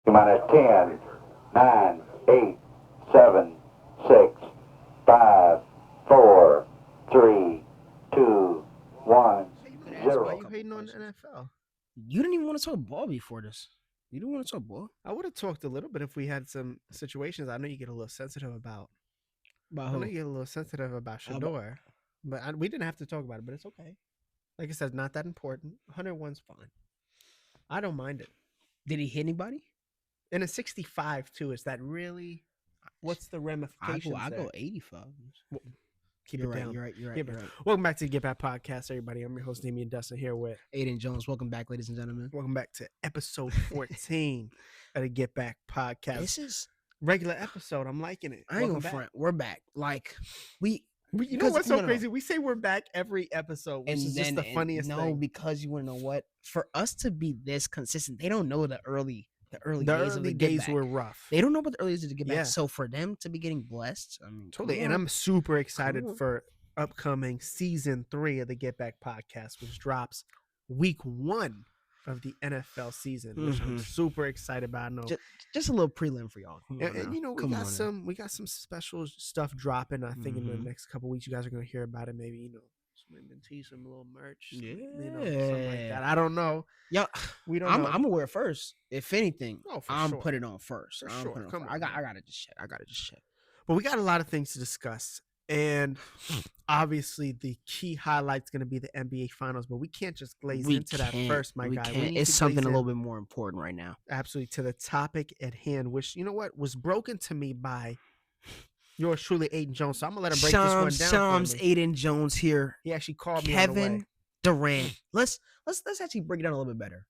Minus 10, 9, 8, 7, 6, 5, 4, 3, 2, 1, Why 0. you hating on the NFL? You didn't even want to talk ball before this. You didn't want to talk ball. I would have talked a little bit if we had some situations. I know you get a little sensitive about. About I know who? you get a little sensitive about Shador, but we didn't have to talk about it. But it's okay. Like I said, not that important. 101's fine. I don't mind it. Did he hit anybody? And a 65 too. Is that really? What's the ramifications? I there? go 85. Keep You're it right. down. You're right. You're right. Keep You're it- right. Welcome back to the GetBack podcast, everybody. I'm your host, Damian Dustin, here with Aiden Jones. Welcome back, ladies and gentlemen. welcome back to episode 14 of the GetBack podcast. This is Regular episode. I'm liking it. I ain't Welcome gonna back. front. We're back. Like you know You know what's so crazy? We say we're back every episode, which is just the funniest thing. because you want to know what? For us to be this consistent, they don't know the early The days of early the days Get Back. were rough. They don't know about the early days of the Get Back. Yeah. So for them to be getting blessed, I mean, Totally. come And on. I'm super excited on. for upcoming season 3 of the Get Back podcast, which drops week 1 of the NFL season, which I'm Mhm. super excited about. I know. just a little prelim for y'all. Come on And, now. you know, we Come got on now. some special stuff dropping. I think in the Mhm. next couple weeks, you guys are gonna hear about it. Maybe somebody been teasing some little merch, something like that. Yeah. I don't know. Yeah, We don't know. I'm aware first. If anything, Oh, for I'm sure. putting it on first. For I'm sure. putting it on Come first. on, I man. gotta just check. I gotta just check. But we got a lot of things to discuss. And obviously, the key highlight's going to be the NBA Finals. But we can't just glaze into that first, my we guy. We Can't. need It's to something glaze a in little bit more important right now. absolutely to the topic at hand, which, you know what, was broken to me by yours truly, Aiden Jones. So I'm going to let him break this one down Shams for me. Aiden Jones here. He actually called me on the way. Kevin Durant. Let's actually break it down a little bit better.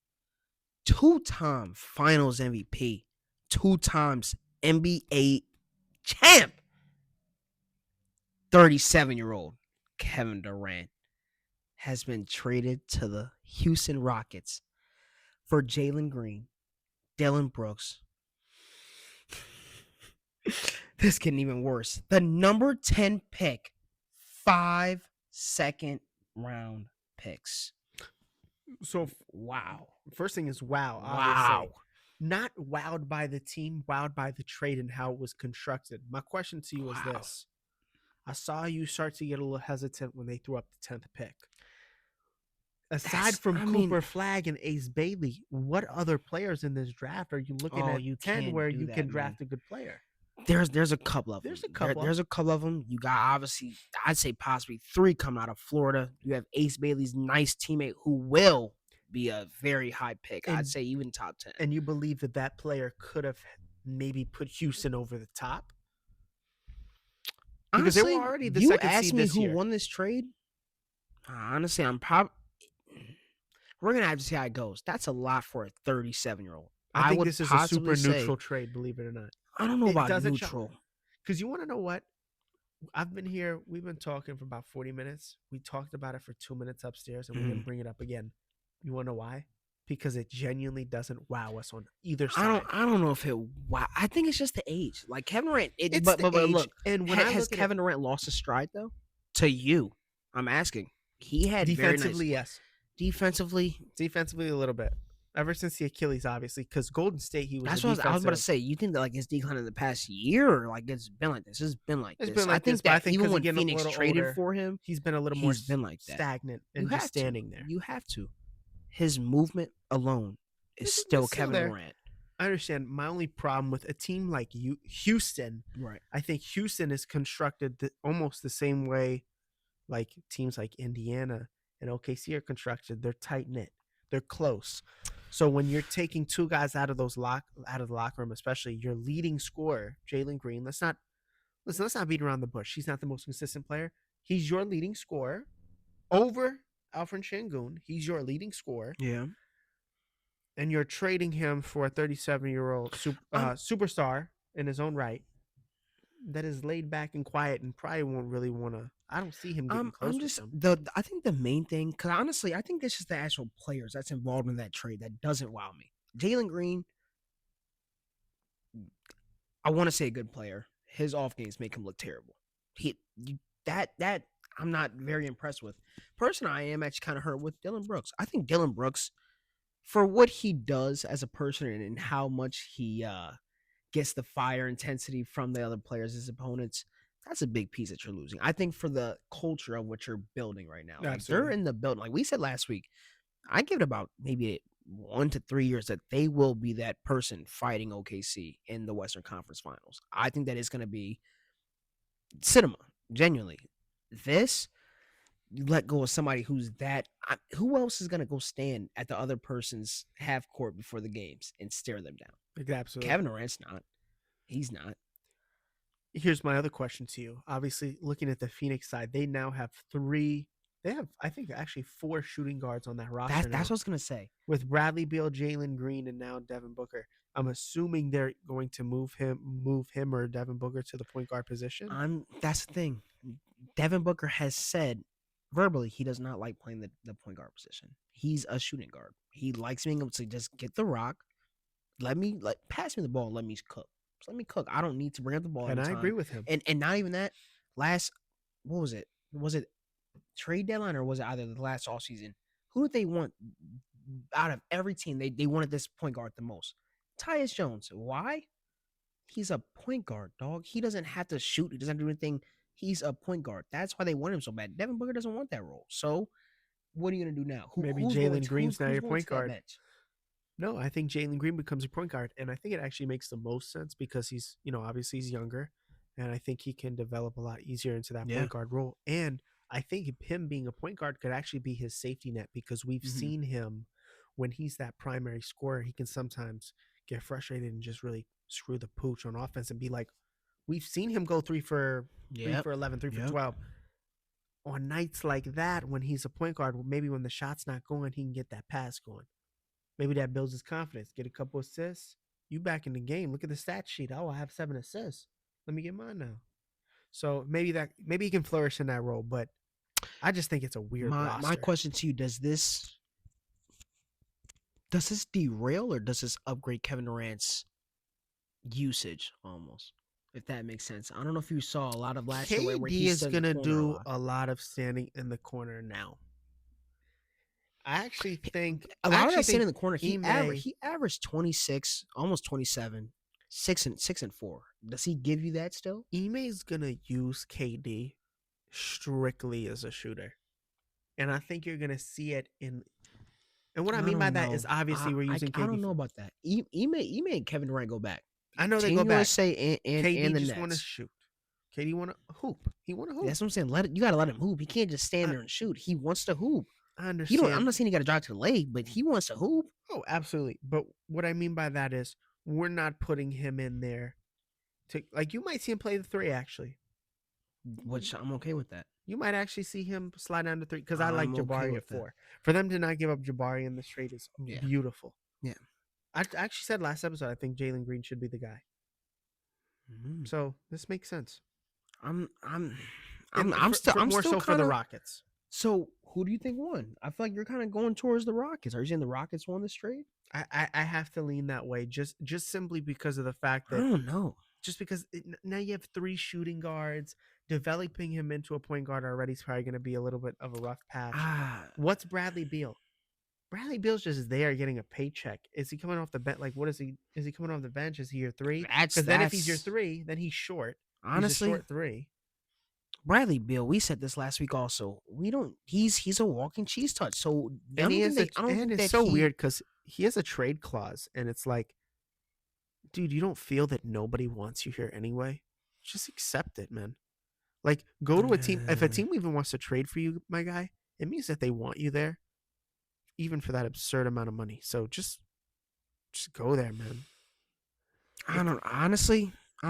2-time Finals MVP, 2 times NBA champ. 37-year-old Kevin Durant has been traded to the Houston Rockets for Jalen Green, Dylan Brooks. This getting even worse. The number 10 pick, 5 second-round picks. So, Wow. first thing is wow. Wow. Obviously. Not wowed by the team, wowed by the trade and how it was constructed. My question to you is Wow. this. I saw you start to get a little hesitant when they threw up the 10th pick. Aside from Cooper Flag and Ace Bailey, what other players in this draft are you looking at you 10 can't where do you that, can man. draft a good player? There's a couple of them. There's a couple. There's a couple of them. You got obviously, I'd say possibly 3 coming out of Florida. You have Ace Bailey's nice teammate who will be a very high pick. I'd And- say even top 10. And you believe that that player could have maybe put Houston over the top? Because they were Honestly, already the you second asked seed me this who year. won this trade. Honestly, I'm probably. We're gonna have to see how it goes. That's a lot for a 37-year-old. I think would this is a super possibly say- neutral trade, believe it or not. I don't know It about doesn't neutral. Because you want to know what? I've been here. We've been talking for about 40 minutes. We talked about it for 2 minutes upstairs, and we didn't bring it up again. You want to know why? Because it genuinely doesn't wow us on either side. I don't know if it. Wow, I think it's just the age. Like Kevin Durant. It's But the age, look, and when I has look at Kevin Durant lost his stride though? To you, I'm asking. He had defensively, very nice, yes, defensively. a little bit. Ever since the Achilles, obviously, because Golden State, he was. That's a what I was about to defensive- say. You think that like his decline in the past year, or like it's been like this? It's been like It's this. been like I think this, but I that think even 'cause when he's getting a Phoenix little traded older, for him, He's been a little more he's been like that. stagnant You and just have to. standing there. You have to. His movement alone is It's still still Kevin there. Durant. I understand. My only problem with a team like Houston, Right. I think Houston is constructed almost the same way like teams like Indiana and OKC are constructed. They're tight knit. They're close. So when you're taking 2 guys out of the locker room, especially your leading scorer, Jalen Green, let's not beat around the bush. He's not the most consistent player. He's your leading scorer over Alfred Şengün. He's your leading scorer, Yeah. and you're trading him for a 37-year-old superstar in his own right that is laid back and quiet and probably won't really want to. I don't see him getting close I'm just with them. I think the main thing, because honestly, I think it's just the actual players that's involved in that trade that doesn't wow me. Jalen Green, I want to say a good player. His off games make him look terrible. That I'm not very impressed with. Personally, I am actually kind of hurt with Dylan Brooks. I think Dylan Brooks for what he does as a person and how much he gets the fire intensity from the other players, his opponents, that's a big piece that you're losing. I think for the culture of what you're building right now, like they're Absolutely. in the building. Like we said last week, I give it about maybe 1 to 3 years that they will be that person fighting OKC in the Western Conference Finals. I think that is going to be cinema. Genuinely, this you let go of somebody who's that. Who else is going to go stand at the other person's half court before the games and stare them down? Absolutely. Kevin Durant's not. He's not. Here's my other question to you. Obviously, looking at the Phoenix side, they now have three. They have, I think, actually 4 shooting guards on that roster That's now, what I was gonna say. with Bradley Beal, Jalen Green, and now Devin Booker. I'm assuming they're going to move him or Devin Booker to the point guard position. That's the thing. Devin Booker has said verbally he does not like playing the point guard position. He's a shooting guard. He likes being able to just get the rock, pass me the ball, and let me cook. Just let me cook. I don't need to bring up the ball. And every I time. agree with him. And not even that. What was it? Was it trade deadline or was it either the last all season? Who did they want out of every team? They wanted this point guard the most. Tyus Jones. Why? He's a point guard, dog. He doesn't have to shoot. He doesn't have to do anything. He's a point guard. That's why they want him so bad. Devin Booker doesn't want that role. So what are you gonna do now? Maybe Who's going Jalen Green's now your going point to that guard. bench? No, I think Jalen Green becomes a point guard, and I think it actually makes the most sense because he's, obviously he's younger, and I think he can develop a lot easier into that Yeah. point guard role. And I think him being a point guard could actually be his safety net because we've Mhm. seen him when he's that primary scorer, he can sometimes get frustrated and just really screw the pooch on offense and be like, we've seen him go 3 for 11, 3 for Yep. 12. On nights like that, when he's a point guard, maybe when the shot's not going, he can get that pass going. Maybe that builds his confidence. Get a couple assists. You back in the game. Look at the stat sheet. Oh, I have 7 assists. Let me get mine now. So maybe he can flourish in that role, but I just think it's a weird roster. My question to you: does this derail or does this upgrade Kevin Durant's usage almost? If that makes sense. I don't know if you saw a lot of last year where KD he is stood in the gonna corner a do lot. a lot of standing in the corner now. I actually think A lot of that standing in the corner. Ime- He averaged 26, almost 27, 6 and 4. Does he give you that still? Ime's gonna use KD strictly as a shooter, and I think you're gonna see it in. And what I mean by that is obviously we're using KD. I don't know about that. Ime and Kevin Durant go back. I know they Team go back. USA and KD the just want to Nets. shoot. KD want to hoop. He want to hoop. That's what I'm saying. You gotta let him hoop. He can't just stand there and shoot. He wants to hoop. I understand. I'm not saying he got to drive to the leg, but he wants to hoop. Oh, absolutely. But what I mean by that is we're not putting him in there to, like, you might see him play the 3 actually. Which I'm okay with that. You might actually see him slide down to 3 because I like I'm okay Jabari with at that. 4. For them to not give up Jabari in this trade is Yeah. beautiful. Yeah. I actually said last episode I think Jalen Green should be the guy. So this makes sense. I'm more still for the Rockets. So who do you think won? I feel like you're kind of going towards the Rockets. Are you saying the Rockets won this trade? I have to lean that way just simply because of the fact I that don't know. just because now you have 3 shooting guards. Developing him into a point guard already is probably going to be a little bit of a rough patch. What's Bradley Beal? Bradley Beal's just there getting a paycheck. Is he coming off the bench? Like, what is he? Is he coming off the bench? Is he your 3? Because then if he's your 3, then he's short. Honestly, he's a short 3. Bradley Beal, we said this last week also. We don't. He's a walking cheese touch. So And it's so weird because he has a trade clause, and it's like, dude, you don't feel that nobody wants you here anyway. Just accept it, man. Like, go to a team. If a team even wants to trade for you, my guy, it means that they want you there, even for that absurd amount of money. So just go there, man. I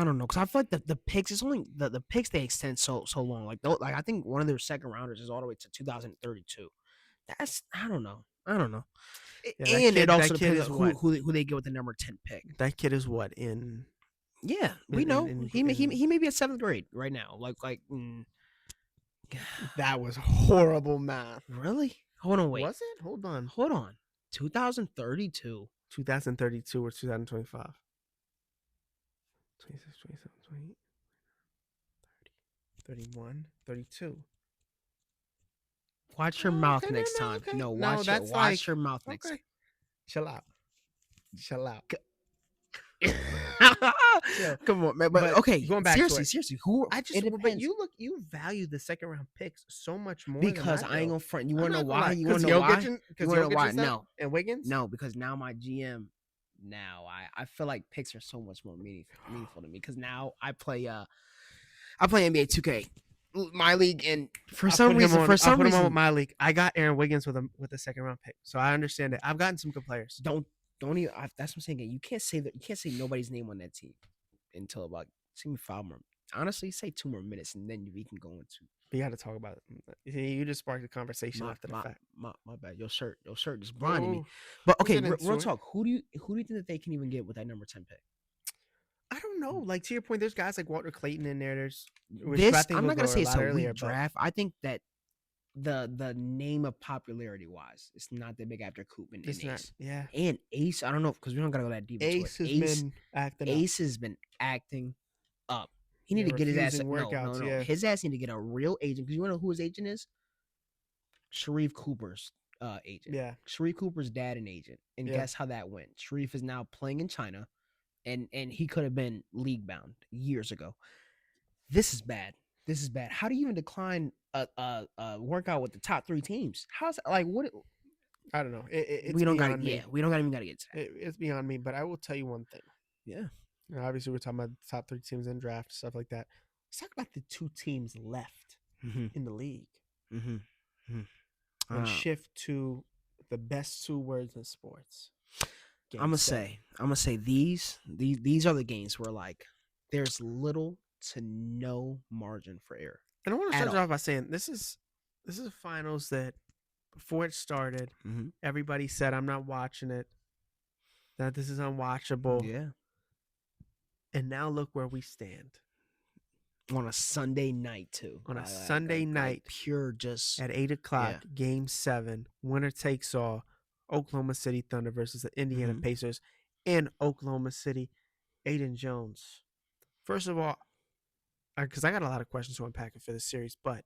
don't know because I feel like the picks. It's only the picks they extend so long. Like I think one of their second rounders is all the way to 2032. That's I don't know. Yeah, And it also that kid depends is on who they get with the number 10 pick. That kid is what in? Yeah, we know he may be at 7th grade right now. That was horrible math. Really? Hold on, wait. Was it? Hold on. 2032. 2032 or 2025? 26, 27, 28, 30, 31, 32. Watch your mouth okay, next no, time. okay. No, No, watch that's watch your mouth next Okay. time. Chill out. Chill. Come on, man. But okay, going back to it, seriously, who? I It just but depends. you value the second round picks so much more Because than I ain't do. gonna front. You I'm want to know not gonna why? lie, You want 'cause to know why? Jokic You because want to know Jokic why? is that No, and Wiggins. no, because now my GM. Now I feel like picks are so much more meaningful to me because now I play NBA 2K, my league, and for some reason, I'll put him on with my league. I got Aaron Wiggins with a second round pick, so I understand it. I've gotten some good players. don't even. That's what I'm saying. You can't say that. You can't say nobody's name on that team until about see me 5 more. Honestly, say 2 more minutes, and then we can go into. We got to talk about it. You just sparked the conversation after the fact. My bad. Your shirt just blinded me. Oh, But we'll okay, get into real it. talk. Who do you think that they can even get with that number 10 pick? I don't know. Like to your point, there's guys like Walter Clayton in there. There's I'm not gonna say it's a earlier, weak draft. I think that the name of popularity wise, it's not that big after Coop and It's not. Ace. Yeah, And Ace, I don't know because we don't gotta go that deep into Ace it. has been acting up. Ace has been acting up. He Yeah, need to get his ass. refusing workouts, No. yeah. His ass need to get a real agent because you know who his agent is? Sharif Cooper's agent. Yeah, Sharif Cooper's dad and agent. And Yeah. guess how that went? Sharif is now playing in China, and he could have been league bound years ago. This is bad. This is bad. How do you even decline a workout with the top 3 teams? How's like what? I don't know. It's We don't got beyond to. me. Yeah, we don't got even got to get to that. It's beyond me. But I will tell you one thing. Yeah. You know, obviously, we're talking about the top 3 teams in draft stuff like that. Let's talk about the 2 teams left Mm-hmm. in the league Mm-hmm. and shift to the best 2 words in sports. I'm gonna say these are the games where like there's little to no margin for error. And I want to at start all. off by saying this is a finals that before it started, Mm-hmm. everybody said I'm not watching it. That this is unwatchable. Yeah. And now look where we stand. On a Sunday night too. On a Sunday night, pure just at 8:00, Game 7, winner takes all. Oklahoma City Thunder versus the Indiana Pacers in Oklahoma City. Aiden Jones. First of all, because I got a lot of questions to unpack for this series, but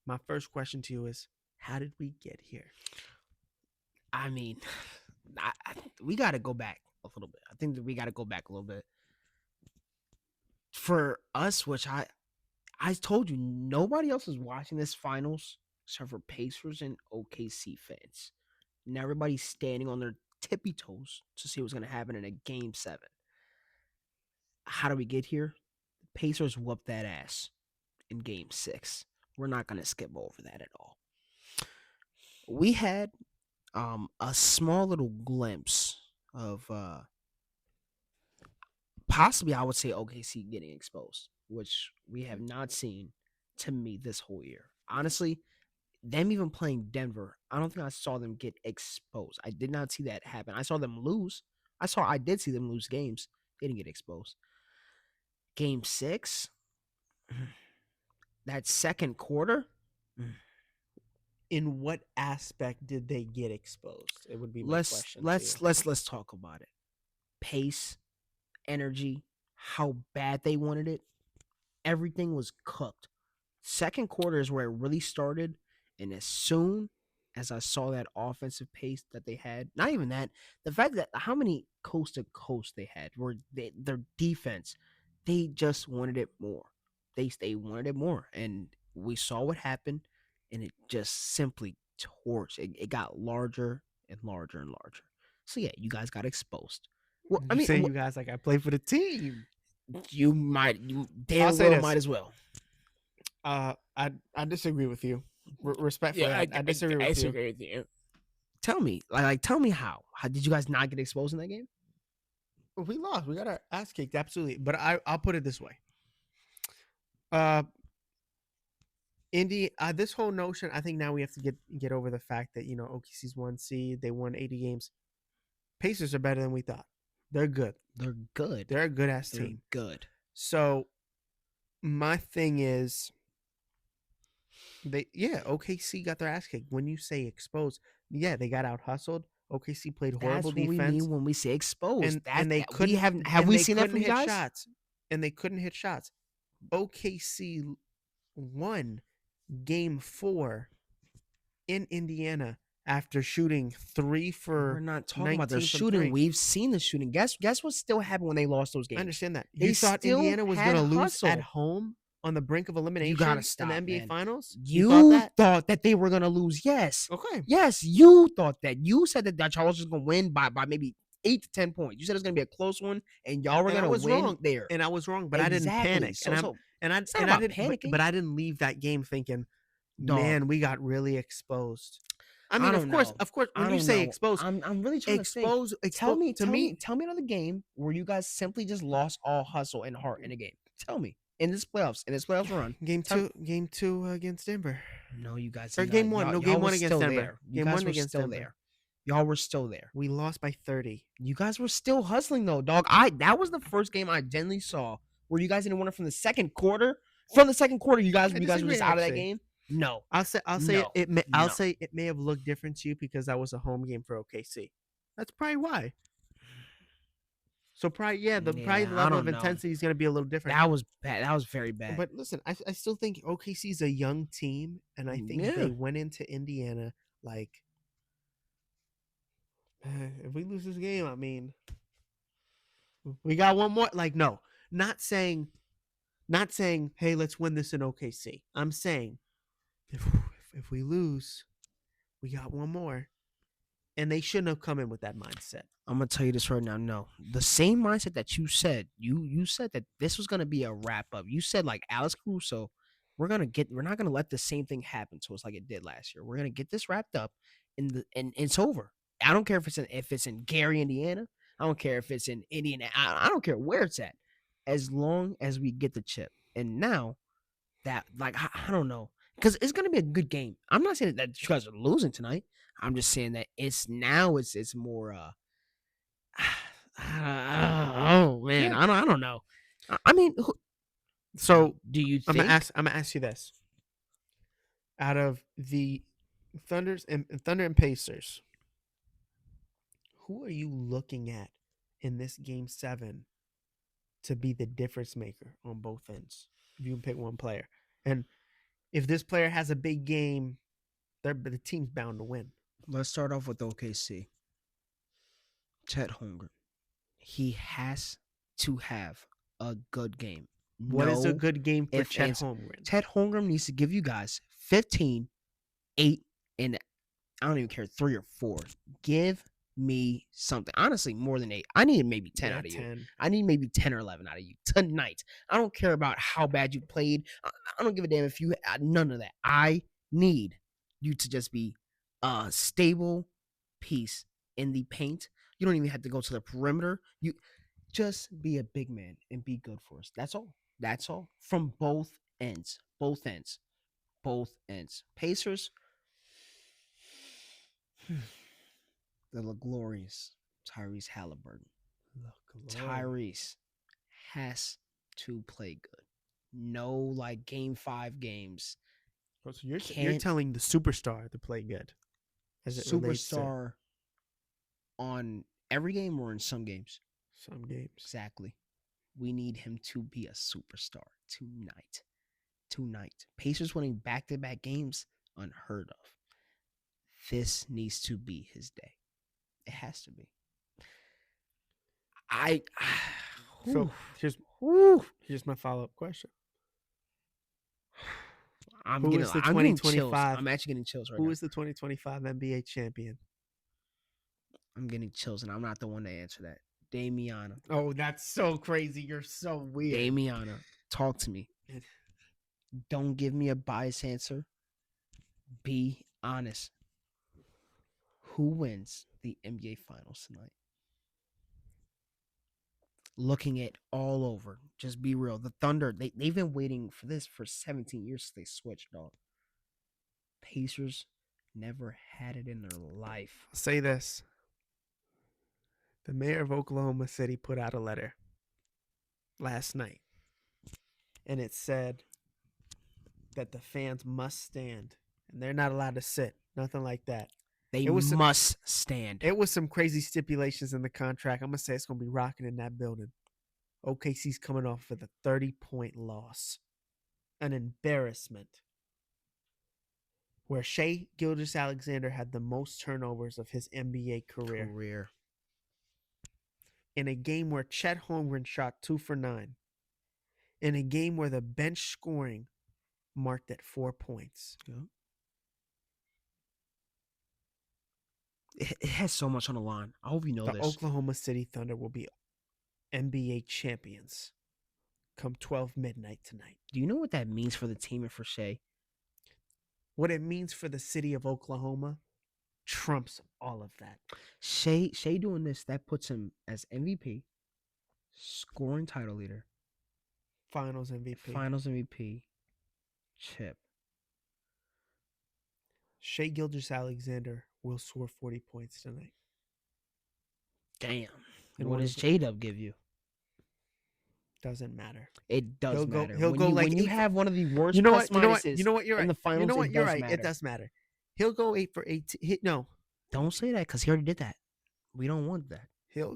my first question to you is, how did we get here? I mean, we got to go back a little bit. I think that we got to go back a little bit. For us, which I told you, nobody else is watching this finals except for Pacers and OKC fans. And everybody's standing on their tippy toes to see what's going to happen in a Game 7. How do we get here? The Pacers whooped that ass in Game 6. We're not going to skip over that at all. We had a small little glimpse of possibly, I would say, OKC getting exposed, which we have not seen to me this whole year. Honestly, them even playing Denver, I don't think I saw them get exposed. I did not see that happen. I saw them lose. I did see them lose games. They didn't get exposed. Game 6, that second quarter. In what aspect did they get exposed? It would be my question. Let's talk about it. Pace, energy, how bad they wanted it. Everything was cooked. Second quarter is where it really started, and as soon as I saw that offensive pace that they had, not even that, the fact that how many coast to coast they had, their defense, they just wanted it more. They wanted it more, and we saw what happened, and it just simply torched. It got larger and larger and larger. So yeah, you guys got exposed. Well, I mean, you guys like I play for the team. You damn well might as well. I disagree with you. Respectfully, I disagree with you. Tell me, tell me how did you guys not get exposed in that game? We lost. We got our ass kicked, absolutely. But I'll put it this way. Indy, this whole notion, I think now we have to get over the fact that, OKC's 1 seed, they won 80 games. Pacers are better than we thought. They're good. They're good. They're a good ass team. Good. So my thing is, OKC got their ass kicked. When you say exposed, they got out hustled. OKC played horrible defense. That's what we mean when we say exposed. And they couldn't. Have we seen that from you guys? Shots, and they couldn't hit shots. OKC won Game 4 in Indiana after shooting 3 for We're not talking about their 19 from shooting. three. We've seen the shooting. Guess what still happened when they lost those I games? understand that. They You thought still Indiana was had going to lose at hustle. home on the brink of elimination You gotta in stop, the NBA man. Finals? You thought that they were gonna lose. Yes. Okay. Yes, you thought that. You said that y'all was just gonna win by maybe 8 to 10 points. You said it was gonna be a close one, and y'all were And I gonna was win wrong. there. And I was wrong, but I didn't Exactly. panic. So, and so I it's not and I about didn't panicking. but I didn't leave that game thinking, Dog. man, we got really exposed. I mean, I of don't course, know. of course, when I you don't say know. exposed, I'm really trying to think. Tell me another game where you guys simply just lost all hustle and heart in a game. Tell me in this playoffs run. game two against Denver. No, you guys. Or did game not. one. Y'all- No, y'all game were one against still Denver. there. You Game guys one were against still Denver. there. Y'all were still there. We lost by 30. You guys were still hustling though, dog. That was the first game I genuinely saw where you guys didn't win it from the second quarter. From the second quarter, you guys were disagree, just out of that actually. game. No, I'll say No. I'll No. say it may have looked different to you because that was a home game for OKC. That's probably why. So probably the I level of don't know. intensity is going to be a little different. That was bad. That was very bad. But listen, I still think OKC is a young team, and I think Yeah. they went into Indiana like, if we lose this game, I mean, we got one more. Like, no, not saying, hey, let's win this in OKC. I'm saying, if we lose, we got one more, and they shouldn't have come in with that mindset. I'm gonna tell you this right now. No, the same mindset that you said. You said that this was gonna be a wrap up. You said like Alex Caruso, we're not gonna let the same thing happen to us like it did last year. We're gonna get this wrapped up, and it's over. I don't care if it's in Gary, Indiana. I don't care if it's in Indiana. I don't care where it's at, as long as we get the chip. And now that I don't know, because it's gonna be a good game. I'm not saying that you guys are losing tonight. I'm just saying that it's more. Oh man, Yeah. I don't know. I mean, So do you I'm think? gonna ask you this: out of the Thunder and Pacers, who are you looking at in this game 7 to be the difference maker on both ends? If you can pick one player, and if this player has a big game, the team's bound to win. Let's start off with OKC. Chet Holmgren. He has to have a good game. What is a good game for ifs, Chet ands. Holmgren? Chet Holmgren needs to give you guys 15, 8, and I don't even care 3 or 4. Give me something. Honestly, more than 8. I need maybe 10 out of you. 10. I need maybe 10 or 11 out of you tonight. I don't care about how bad you played. I don't give a damn if you none of that. I need you to just be a stable piece in the paint. You don't even have to go to the perimeter. You just be a big man and be good for us. That's all. That's all. From both ends. Both ends. Both ends. Pacers. The glorious Tyrese Halliburton. Tyrese has to play good. No, like game 5 games. So you're telling the superstar to play good, as it relates to Superstar on every game or in some games. some games. Exactly. We need him to be a superstar tonight. Pacers winning back-to-back games, unheard of. This needs to be his day. It has to be. So here's my follow-up question. I'm Who getting is the I'm getting 2025 chills. I'm actually getting chills right now. Who is the 2025 NBA champion? I'm getting chills, and I'm not the one to answer that. Damiana. Oh, that's so crazy. You're so weird. Damiana, talk to me. Don't give me a biased answer. Be honest. Who wins the NBA Finals tonight? Looking at all over. Just be real. The Thunder, they've been waiting for this for 17 years since they switched, dog. Pacers never had it in their life. I'll say this. The mayor of Oklahoma City put out a letter last night, and it said that the fans must stand, and they're not allowed to sit. Nothing like that. They must stand. It was some crazy stipulations in the contract. I'm going to say it's going to be rocking in that building. OKC's coming off with a 30-point loss. An embarrassment. where Shea Gilgeous-Alexander had the most turnovers of his NBA career. In a game where Chet Holmgren shot 2 for 9. In a game where the bench scoring marked at 4 points. Yeah. It has so much on the line. I hope you know The this. Oklahoma City Thunder will be NBA champions come 12 midnight tonight. Do you know what that means for the team and for Shea? What it means for the city of Oklahoma trumps all of that. Shea doing this, that puts him as MVP, scoring title leader, Finals MVP. Finals MVP, chip. Shea Gilgeous-Alexander will score 40 points tonight. Damn. And What what does is it? J-Dub give you? Doesn't matter. It does He'll go- matter. he'll when go you, like when you 8 have one of the worst You know plus what? You know what? minuses You know what? You're right. in the finals, you know what? it You're does right. matter. It does matter. He'll go 8 for 8. No, Don't say that because he already did that. We don't want that. he'll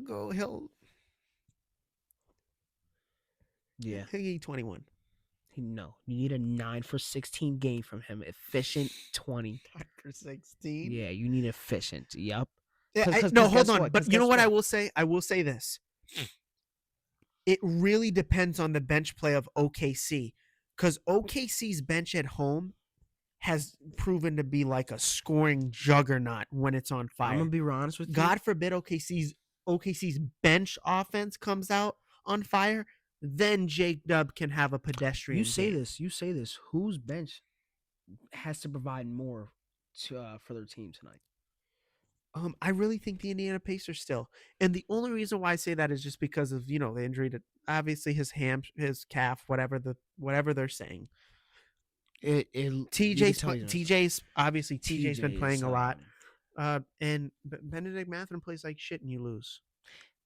Yeah. get 21. No. You need a 9 for 16 game from him. Efficient 20. 9 for 16. Yeah, you need efficient. Yup. Yeah, 'Cause no, guess hold on. what? But 'Cause you know guess what I what? will say? I will say this. It really depends on the bench play of OKC, because OKC's bench at home has proven to be like a scoring juggernaut when it's on I'm fire. gonna be honest with you. God forbid OKC's bench offense comes out on fire, then Jake Dub can have a pedestrian. You say game. this. You say this. Whose bench has to provide more to for their team tonight? I really think the Indiana Pacers still, and the only reason why I say that is just because of the injury to obviously his calf, whatever they're saying. TJ's obviously TJ's been playing a lot. And Benedict Mathurin plays like shit and you lose.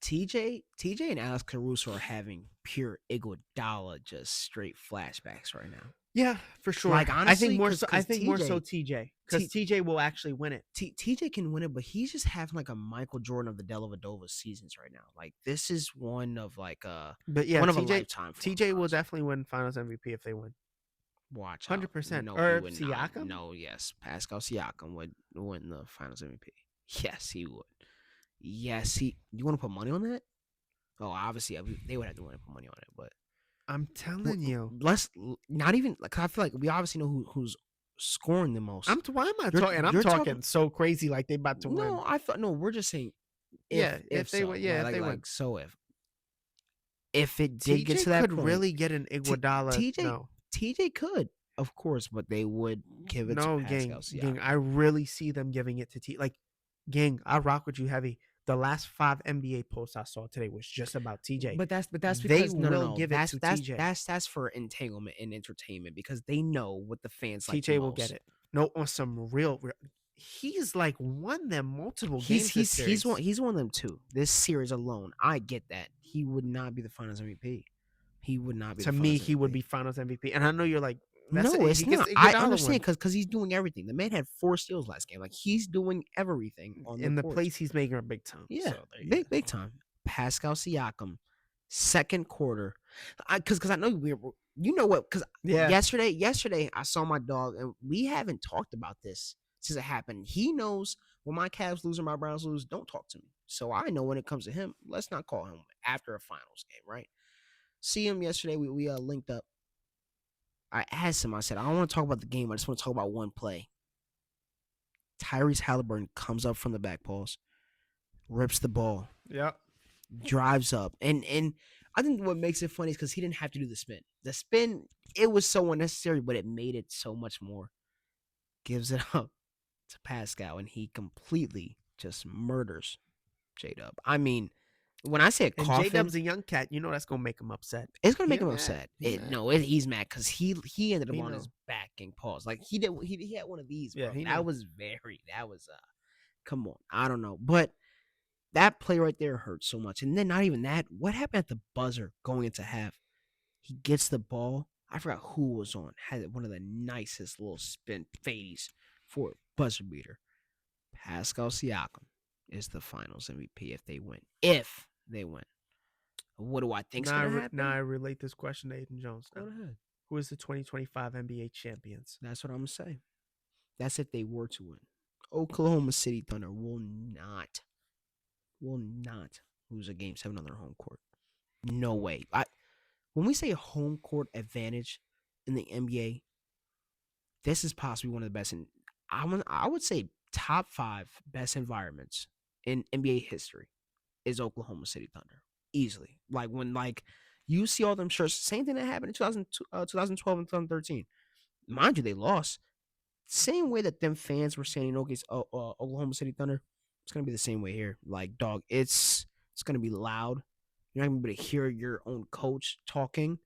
TJ and Alex Caruso are having pure Iguodala, just straight flashbacks right now. Yeah, for sure. Like, I honestly, think more 'cause- so. 'cause I think more so TJ, because TJ will actually win it. TJ can win it, but he's just having like a Michael Jordan of the Dellavedova seasons right now. Like, this is one of like But yeah, one of a TJ lifetime. for him, TJ will honestly. definitely win Finals MVP if they win. Watch 100%. No, Or he would not. Siakam? No, yes, Pascal Siakam would win the Finals MVP. Yes, he would. Yes, he. You want to put money on that? Oh, obviously, they would have to want to put money on it, but I'm telling you. let's not even like. I feel like we obviously know who's scoring the most. Why am I You're- talking? I'm you're talking talking- so crazy like they about to win. No, I thought no. We're just saying. If they so. win- yeah, if like, they like, win. So if it did TJ get to that could point, really get an Iguodala. TJ No, TJ could, of course, but they would give it no, to Pascal gang. Siakam. I really see them giving it to T. Like, gang, I rock with you heavy. The last 5 NBA posts I saw today was just about TJ. But that's They because will give it that's, to that's, TJ. That's for entanglement and entertainment because they know what the fans like. TJ the will most. get it. No, on some real. He's like won them multiple games. He's one of them too. This series alone, I get that he would not be the Finals MVP. He would not be. To the me, Finals he would MVP. be Finals MVP, and I know you're like, No, it's he gets not. the I Iguodala understand one. because he's doing everything. The man had 4 steals last game. Like he's doing everything on in the court. place he's making are big time. Yeah, So there you go. big time. Pascal Siakam, second quarter. Because I know you know what? Because Yeah. yesterday I saw my dog, and we haven't talked about this since it happened. He knows when my Cavs lose or my Browns lose, don't talk to me. So I know when it comes to him, let's not call him after a finals game, right? See him yesterday. We linked up. I asked him. I said, I don't want to talk about the game. I just want to talk about one play. Tyrese Halliburton comes up from the back post, rips the ball, Yeah. drives up, and I think what makes it funny is because he didn't have to do the spin. The spin, it was so unnecessary, but it made it so much more. Gives it up to Pascal, and he completely just murders J-Dub. I mean, when I say And coffin, J-Dub's a young cat. You know that's gonna make him upset. it's gonna He make him mad. upset. He mad. He's mad because he ended up He on know. his back and paused. Like he had one of these. Yeah, Bro. he that know. was come on. I don't know, but that play right there hurt so much. And then not even that. What happened at the buzzer going into half? He gets the ball. I forgot who was on. Had one of the nicest little spin fades for a buzzer beater. Pascal Siakam is the Finals MVP if they win. If they win. What do I think's Now gonna happen? Now I relate this question to Aiden Jones. Go Now. ahead. Who is the 2025 NBA champions? That's what I'm gonna say. That's if they were to win. Oklahoma City Thunder will not lose a game 7 on their home court. No way. When we say home court advantage in the NBA, this is possibly one of the best. I would say top 5 best environments in NBA history is Oklahoma City Thunder easily. Like when you see all them shirts, same thing that happened in 2012 and 2013. Mind you, they lost. Same way that them fans were saying, okay, Oklahoma City Thunder, it's gonna be the same way here. Like, dog, it's gonna be loud. You're not gonna be able to hear your own coach talking.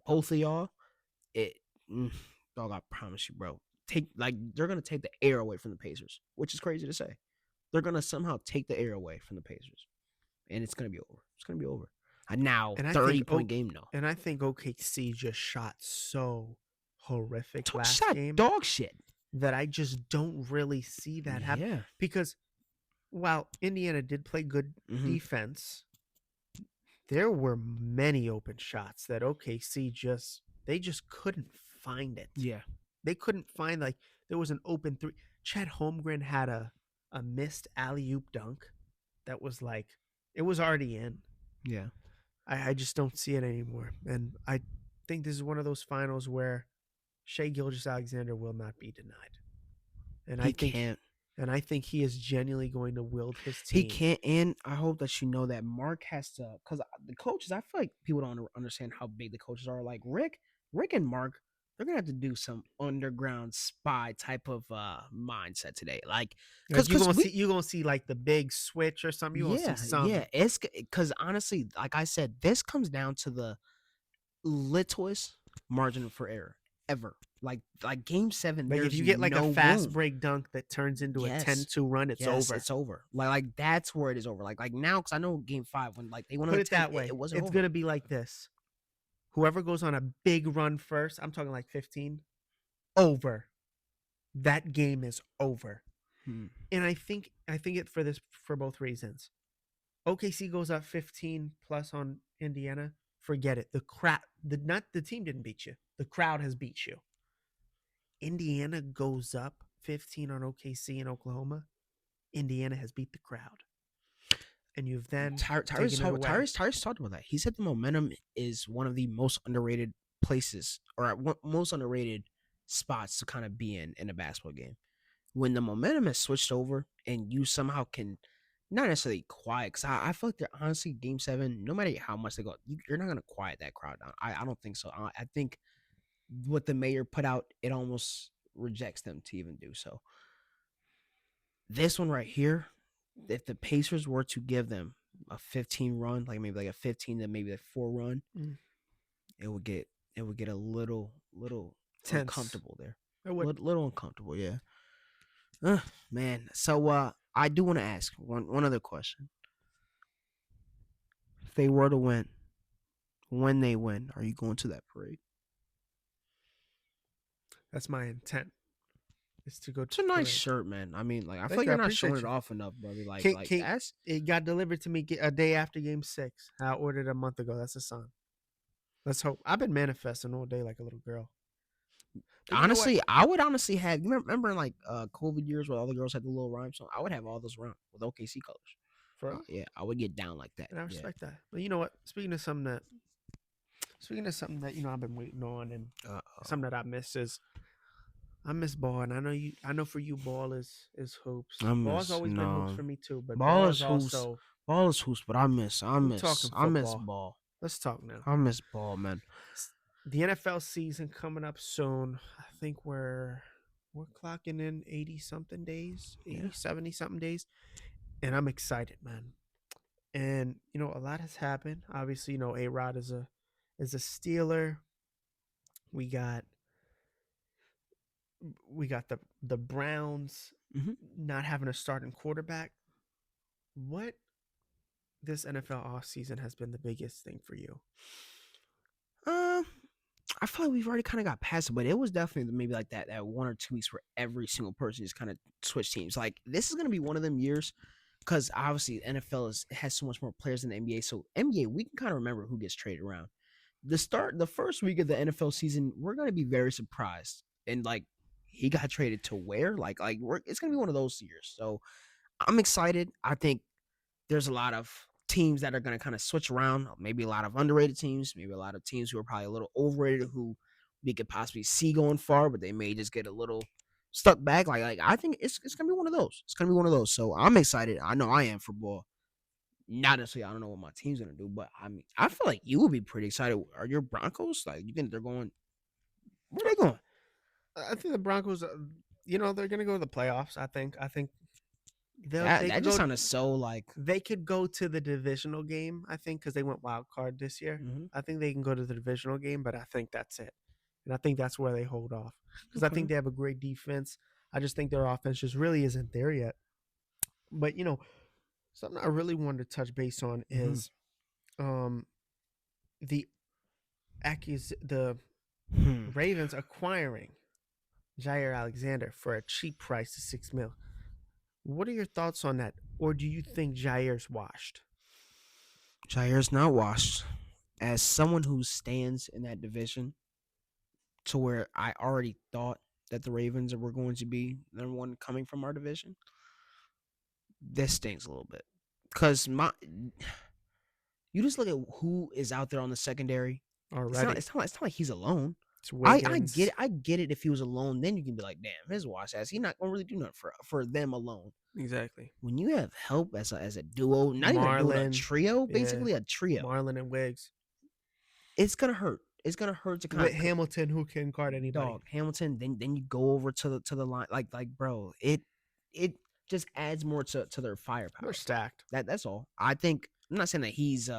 Both of y'all, it, dog, I promise you, bro. They're gonna take the air away from the Pacers, which is crazy to say. They're gonna somehow take the air away from the Pacers, and it's gonna be over. It's gonna be over. And now, And I 30-point game, no. And I think OKC just shot so horrific last Shot game dog shit. that I just don't really see that happen. Yeah. Because while Indiana did play good Mhm. defense, there were many open shots that OKC just couldn't find it. Yeah. They couldn't find, like, there was an open three. Chet Holmgren had a missed alley-oop dunk that was like, it was already in. Yeah. I just don't see it anymore. And I think this is one of those finals where Shai Gilgeous-Alexander will not be denied. And He can't. And I think he is genuinely going to wield his team. He can't. And I hope that you know that Mark has to, because the coaches, I feel like people don't understand how big the coaches are. Like Rick and Mark, they're gonna have to do some underground spy type of mindset today. Like, because you're gonna see like the big switch or something. You're gonna see something. Yeah, it's because honestly, like I said, this comes down to the littlest margin for error ever. Like game 7, like if you get like no a fast room. break dunk that turns into a 10-2 run, it's over. It's over. Like that's where it is over. Like now, because I know game 5 when like they went put on it that way. It wasn't. It's over. gonna be like this. Whoever goes on a big run first, I'm talking like 15, over. That game is over. And I think it for both reasons. OKC goes up 15 plus on Indiana. Forget it. The team didn't beat you. The crowd has beat you. Indiana goes up 15 on OKC in Oklahoma. Indiana has beat the crowd. And you've then Tyrese talked about that. He said the momentum is one of the most underrated places or most underrated spots to kind of be in a basketball game. When the momentum is switched over and you somehow can not necessarily quiet, because I feel like they're honestly game 7, no matter how much they go, you're not going to quiet that crowd down. I don't think so. I think what the mayor put out, it almost rejects them to even do so. This one right here, if the Pacers were to give them a 15 run, like maybe like a 15 to maybe a 4 run, it would get a little tense. Uncomfortable there. It would. Little uncomfortable, yeah. Man. So I do want to ask one other question. If they were to win, when they win, are you going to that parade? That's my intent. Is to go. It's a nice shirt, man. I mean, like I feel like you. you're not showing it off enough, brother. It got delivered to me a day after game 6. I ordered it a month ago. That's a sign. Let's hope. I've been manifesting all day like a little girl. But honestly, I would honestly have. You remember in like COVID years where all the girls had the little rhymes song? I would have all those around with OKC colors. Yeah, I would get down like that. And I respect that. But you know what? Speaking of something that I've been waiting on, and something that I miss is. I miss ball, and I know for you, ball is hoops. Ball's always been hoops for me too, but ball is also ball is hoops. But I miss ball. Let's talk now. I miss ball, man. The NFL season coming up soon. I think we're clocking in 80-something days, 70-something days, and I'm excited, man. And a lot has happened. Obviously, A-Rod is a Steeler. We got the Browns not having a starting quarterback. What this NFL offseason has been the biggest thing for you? I feel like we've already kind of got past it, but it was definitely maybe like that 1 or 2 weeks where every single person just kind of switched teams. Like this is gonna be one of them years because obviously the NFL has so much more players than the NBA. So NBA, we can kind of remember who gets traded around. The first week of the NFL season, we're gonna be very surprised and like He got traded to where? It's gonna be one of those years. So I'm excited. I think there's a lot of teams that are gonna kind of switch around. Maybe a lot of underrated teams. Maybe a lot of teams who are probably a little overrated, who we could possibly see going far, but they may just get a little stuck back. Like I think it's gonna be one of those. It's gonna be one of those. So I'm excited. I know I am for ball. Not necessarily, I don't know what my team's gonna do, but I mean, I feel like you would be pretty excited. Are your Broncos like? You think they're going? Where are they going? I think the Broncos, they're gonna go to the playoffs. I think they That could just go. sounded so like. They could go to the divisional game. I think because they went wild card this year. Mhm. I think they can go to the divisional game, but I think that's it. And I think that's where they hold off because I Okay. think they have a great defense. I just think their offense just really isn't there yet. But something I really wanted to touch base on Mhm. is the the Hmm. Ravens acquiring Jair Alexander for a cheap price of $6 million. What are your thoughts on that? Or do you think Jair's washed? Jair's not washed. As someone who stands in that division, to where I already thought that the Ravens were going to be number one coming from our division, this stings a little bit. Because you just look at who is out there on the secondary. Already. It's not like he's alone. It's I Wiggins. get it. I get it. If he was alone, then you can be like, damn, his wash ass. He's not gonna really do nothing for them alone. Exactly. When you have help as a duo, not even a duo, a Marlon, trio, yeah. basically a trio, Marlon and Wiggs. it's gonna hurt. It's gonna hurt to kind With of Hamilton, who can guard anybody. dog Hamilton. Then you go over to the line, like bro, it just adds more to their firepower. They're stacked. That's all. I think I'm not saying that he's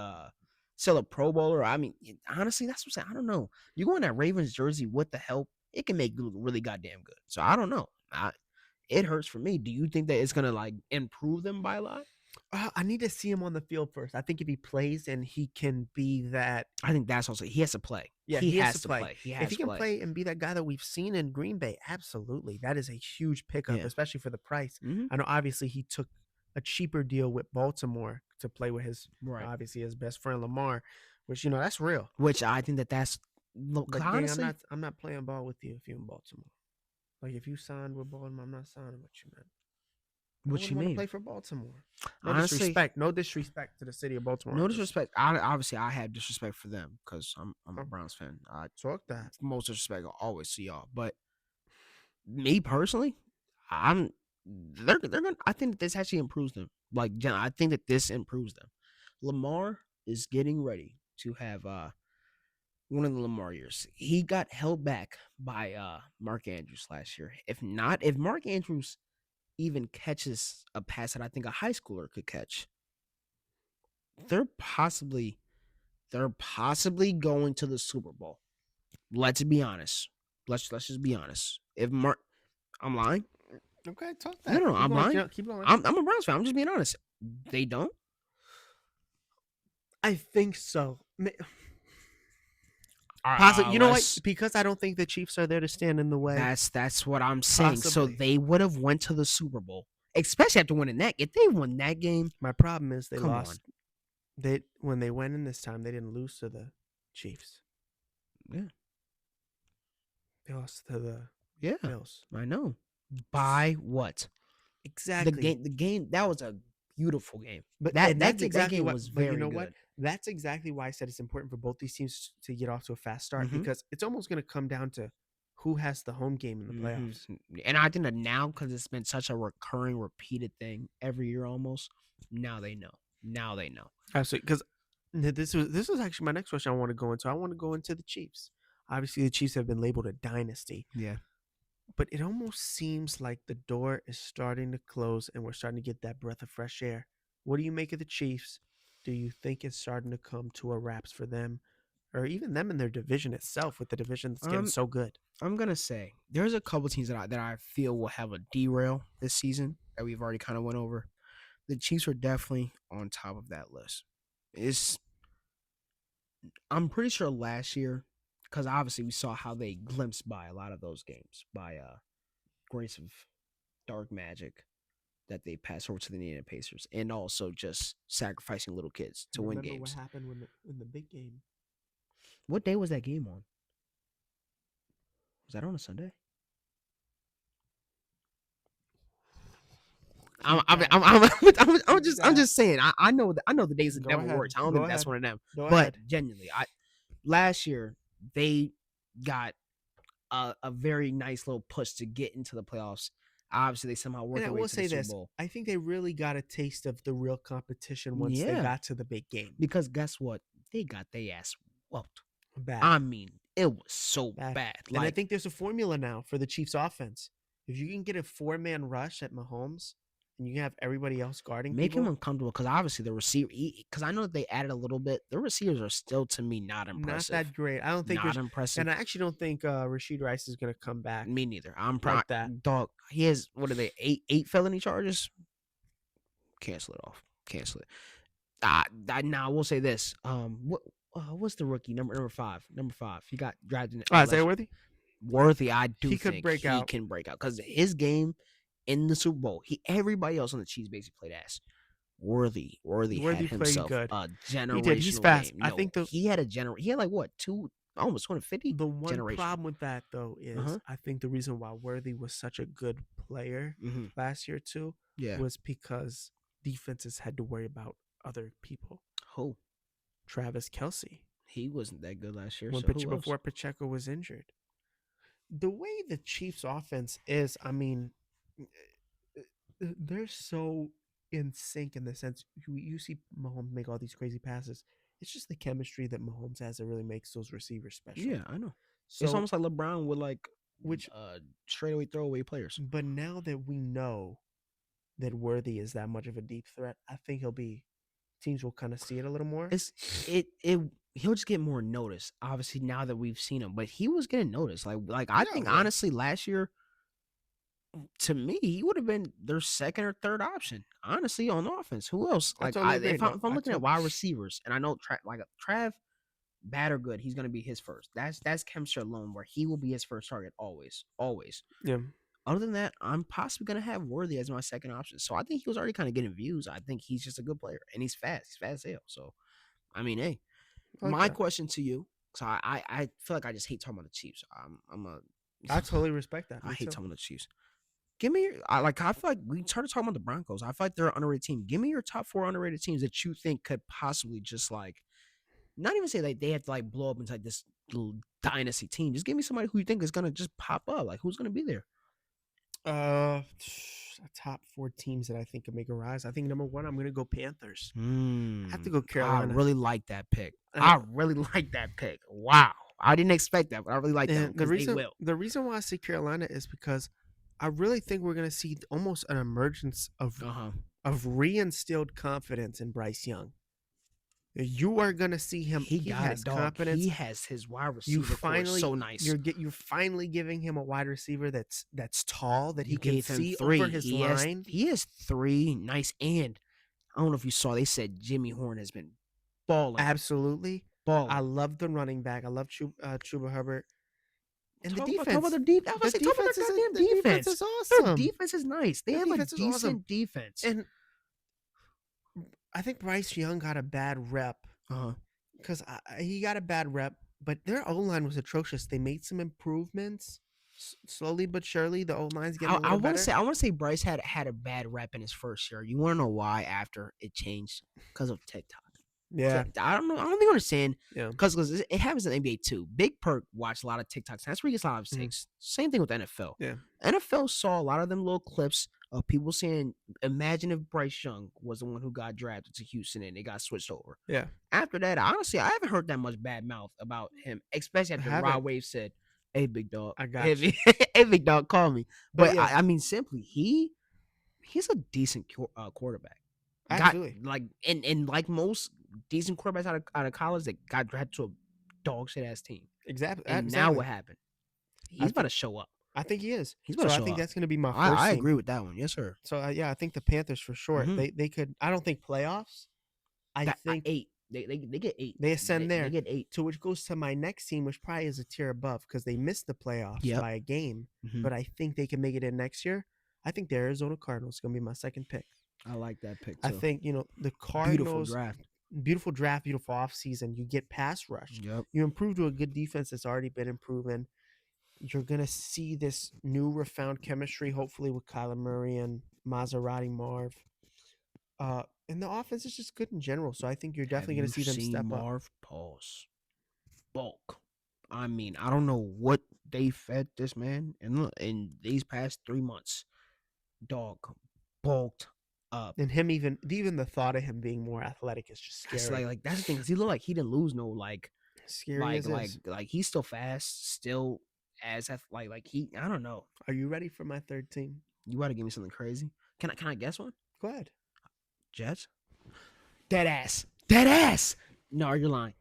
still a Pro Bowler. I mean, honestly, that's what I'm saying. I don't know. You go in that Ravens jersey with the help, it can make you look really goddamn good. So I don't know. It hurts for me. Do you think that it's gonna like improve them by a lot? I need to see him on the field first. I think if he plays and he can be that, I think that's also he has to play. yeah, he has to play. He has if he can play and be that guy that we've seen in Green Bay, absolutely, that is a huge pickup, Yeah. especially for the price. Mhm. I know, obviously, he took a cheaper deal with Baltimore to play with his, Right. obviously, his best friend Lamar, which that's real. Which I think that's look, But honestly, gang, I'm not playing ball with you if you're in Baltimore. Like if you signed with Baltimore, I'm not signing with you, man. what you want to mean? play for Baltimore. No Honestly, disrespect. No disrespect to the city of Baltimore. no disrespect. Obviously, I have disrespect for them because I'm a Oh. Browns fan. I Talk that. most disrespect I'll always see y'all. But me personally, they're gonna. I think that this actually improves them. Like I think that this improves them. Lamar is getting ready to have one of the Lamar years. He got held back by Mark Andrews last year. If Mark Andrews even catches a pass that I think a high schooler could catch, they're possibly going to the Super Bowl. Let's be honest. Let's just be honest. If Mark, I'm lying. Okay, talk that. No, Keep I'm going, lying. Keep going. I'm a Browns fan. I'm just being honest. They don't. I think so. Possibly. You know what? Let's- Because I don't think the Chiefs are there to stand in the way. That's what I'm saying. So Possibly. they would have went to the Super Bowl, especially after winning that. If they won that game, My problem is they Come lost. When they went in this time, they didn't lose to the Chiefs. Yeah. They lost to the yeah, Bills. I know. By what? Exactly. The game that was a beautiful game. But that that's game, exactly that game what. was But very you know good. what? That's exactly why I said it's important for both these teams to get off to a fast start, Mhm. because it's almost going to come down to who has the home game in the playoffs. And I think that now, because it's been such a recurring, repeated thing every year almost, now they know. Absolutely, because this was actually my next question I want to go into. I want to go into the Chiefs. Obviously, the Chiefs have been labeled a dynasty, Yeah. but it almost seems like the door is starting to close and we're starting to get that breath of fresh air. What do you make of the Chiefs? Do you think it's starting to come to a wraps for them, or even them in their division itself, with the division that's getting so good? I'm gonna say there's a couple teams that I feel will have a derail this season that we've already kind of went over. The Chiefs are definitely on top of that list. I'm pretty sure last year, because obviously we saw how they glimpsed by a lot of those games by grace of dark magic that they passed over to the Indiana Pacers, and also just sacrificing little kids to win games. What happened in the big game? What day was that game on? Was that on a Sunday? I'm just saying. I know the days that Go never ahead. works. I don't Go think that's ahead. one of them. Go But ahead. genuinely, last year they got a very nice little push to get into the playoffs. Obviously, they somehow worked And I their way will to the say Super this: Bowl. I think they really got a taste of the real competition once they Yeah. got to the big game. Because guess what? They got their ass whooped. Bad. I mean, it was so Bad. bad. And I Like, think there's a formula now for the Chiefs' offense. If you can get a 4-man rush at Mahomes, and you can have everybody else guarding make people, him uncomfortable because obviously the receiver. Because I know that they added a little bit. The receivers are still to me not not impressive. that great. I don't think. Not impressive. And I actually don't think Rashid Rice is going to come back. Me neither. I'm like that. Dog. He has what are they? Eight felony charges. Cancel it off. Cancel it. Now I will say this. What's the rookie number five? Number 5. He got drafted. Isaiah Worthy. Worthy. I do He think could break out. He can break out because his game in the Super Bowl. Everybody else on the Chiefs basically played ass. Worthy had played himself good. a generational He did. He's fast. game. I think he had he had like what almost 250. The one generation. problem with that though is I think the reason why Worthy was such a good player last year too was because defenses had to worry about other people. Who? Travis Kelce. He wasn't that good last year. Before Pacheco was injured. The way the Chiefs' offense is, I mean, they're so in sync in the sense you see Mahomes make all these crazy passes. It's just the chemistry that Mahomes has that really makes those receivers special. Yeah, I know. So, it's almost like LeBron with like straightaway throwaway players. But now that we know that Worthy is that much of a deep threat, I think teams will kind of see it a little more. He'll just get more notice. Obviously, now that we've seen him, but he was getting noticed. I think honestly, last year, to me, he would have been their second or third option. Honestly, on offense, who else? If I'm looking at wide receivers, and I know Trav, bad or good, he's going to be his first. That's chemistry alone, where he will be his first target always. Yeah. Other than that, I'm possibly going to have Worthy as my second option. So I think he was already kind of getting views. I think he's just a good player, and he's fast. He's fast as hell. So, I mean, hey, my question to you. So I feel like I just hate talking about the Chiefs. I totally respect that. I hate talking about the Chiefs. Give me I feel like we started talking about the Broncos. I feel like they're an underrated team. Give me your top 4 underrated teams that you think could possibly just not even say like they have to blow up into this little dynasty team. Just give me somebody who you think is gonna just pop up. Who's gonna be there? Top 4 teams that I think could make a rise. I think number 1, I'm gonna go Panthers. I have to go Carolina. I really like that pick. Wow. I didn't expect that, but I really like that because they will. The reason why I say Carolina is because I really think we're going to see almost an emergence of reinstilled confidence in Bryce Young. You are going to see him. He has confidence. He has his wide receiver. So nice. You're finally giving him a wide receiver that's tall that he can see 3. over his line. He has 3 nice, and I don't know if you saw. They said Jimmy Horn has been balling. Absolutely. Balling. I love the running back. I love Chuba Hubbard. And the defense. Talk about their defense. The defense is awesome. Their defense is nice. They have a decent defense. And I think Bryce Young got a bad rep. Because he got a bad rep, but their O-line was atrocious. They made some improvements. Slowly but surely, the O-line's getting a little better. I want to say Bryce had a bad rep in his first year. You want to know why after it changed? Because of TikTok. Yeah. I don't know. I don't think you understand. Yeah. Because it happens in the NBA too. Big Perk watched a lot of TikToks. That's where he gets a lot of mistakes. Same thing with NFL. Yeah. NFL saw a lot of them little clips of people saying, imagine if Bryce Young was the one who got drafted to Houston and they got switched over. Yeah. After that, honestly, I haven't heard that much bad mouth about him, especially after Rod Wave said, hey, big dog. I got you. Hey, big dog, call me. But yeah. I mean, simply, he's a decent quarterback. Absolutely. And like most decent quarterbacks out of college that got drafted to a dog shit ass team. Exactly. And now what happened? He's about to show up. I think he is. He's about to show up. I think that's going to be my first I team. agree with that one. Yes, sir. So I think the Panthers for sure. They could. I don't think playoffs. I think 8. They get 8. They ascend there. They get 8. To which goes to my next team, which probably is a tier above because they missed the playoffs by a game. But I think they can make it in next year. I think the Arizona Cardinals is going to be my second pick. I like that pick too. I think the Cardinals. Beautiful draft, beautiful offseason. You get pass rush. Yep. You improve to a good defense that's already been improving. You're gonna see this new refound chemistry, hopefully with Kyler Murray and Maserati Marv. And the offense is just good in general. So I think you're definitely gonna see them step up. Marv Pause bulk? I mean, I don't know what they fed this man in these past 3 months. Dog bulked up. And him even the thought of him being more athletic is just That's scary. like that's the thing, because he looked like he didn't lose no Scary as is. like he's still fast, still as like he, I don't know. Are you ready for my third team? You gotta give me something crazy. Can I guess one? Go ahead. Jets? Dead ass. No, you're lying.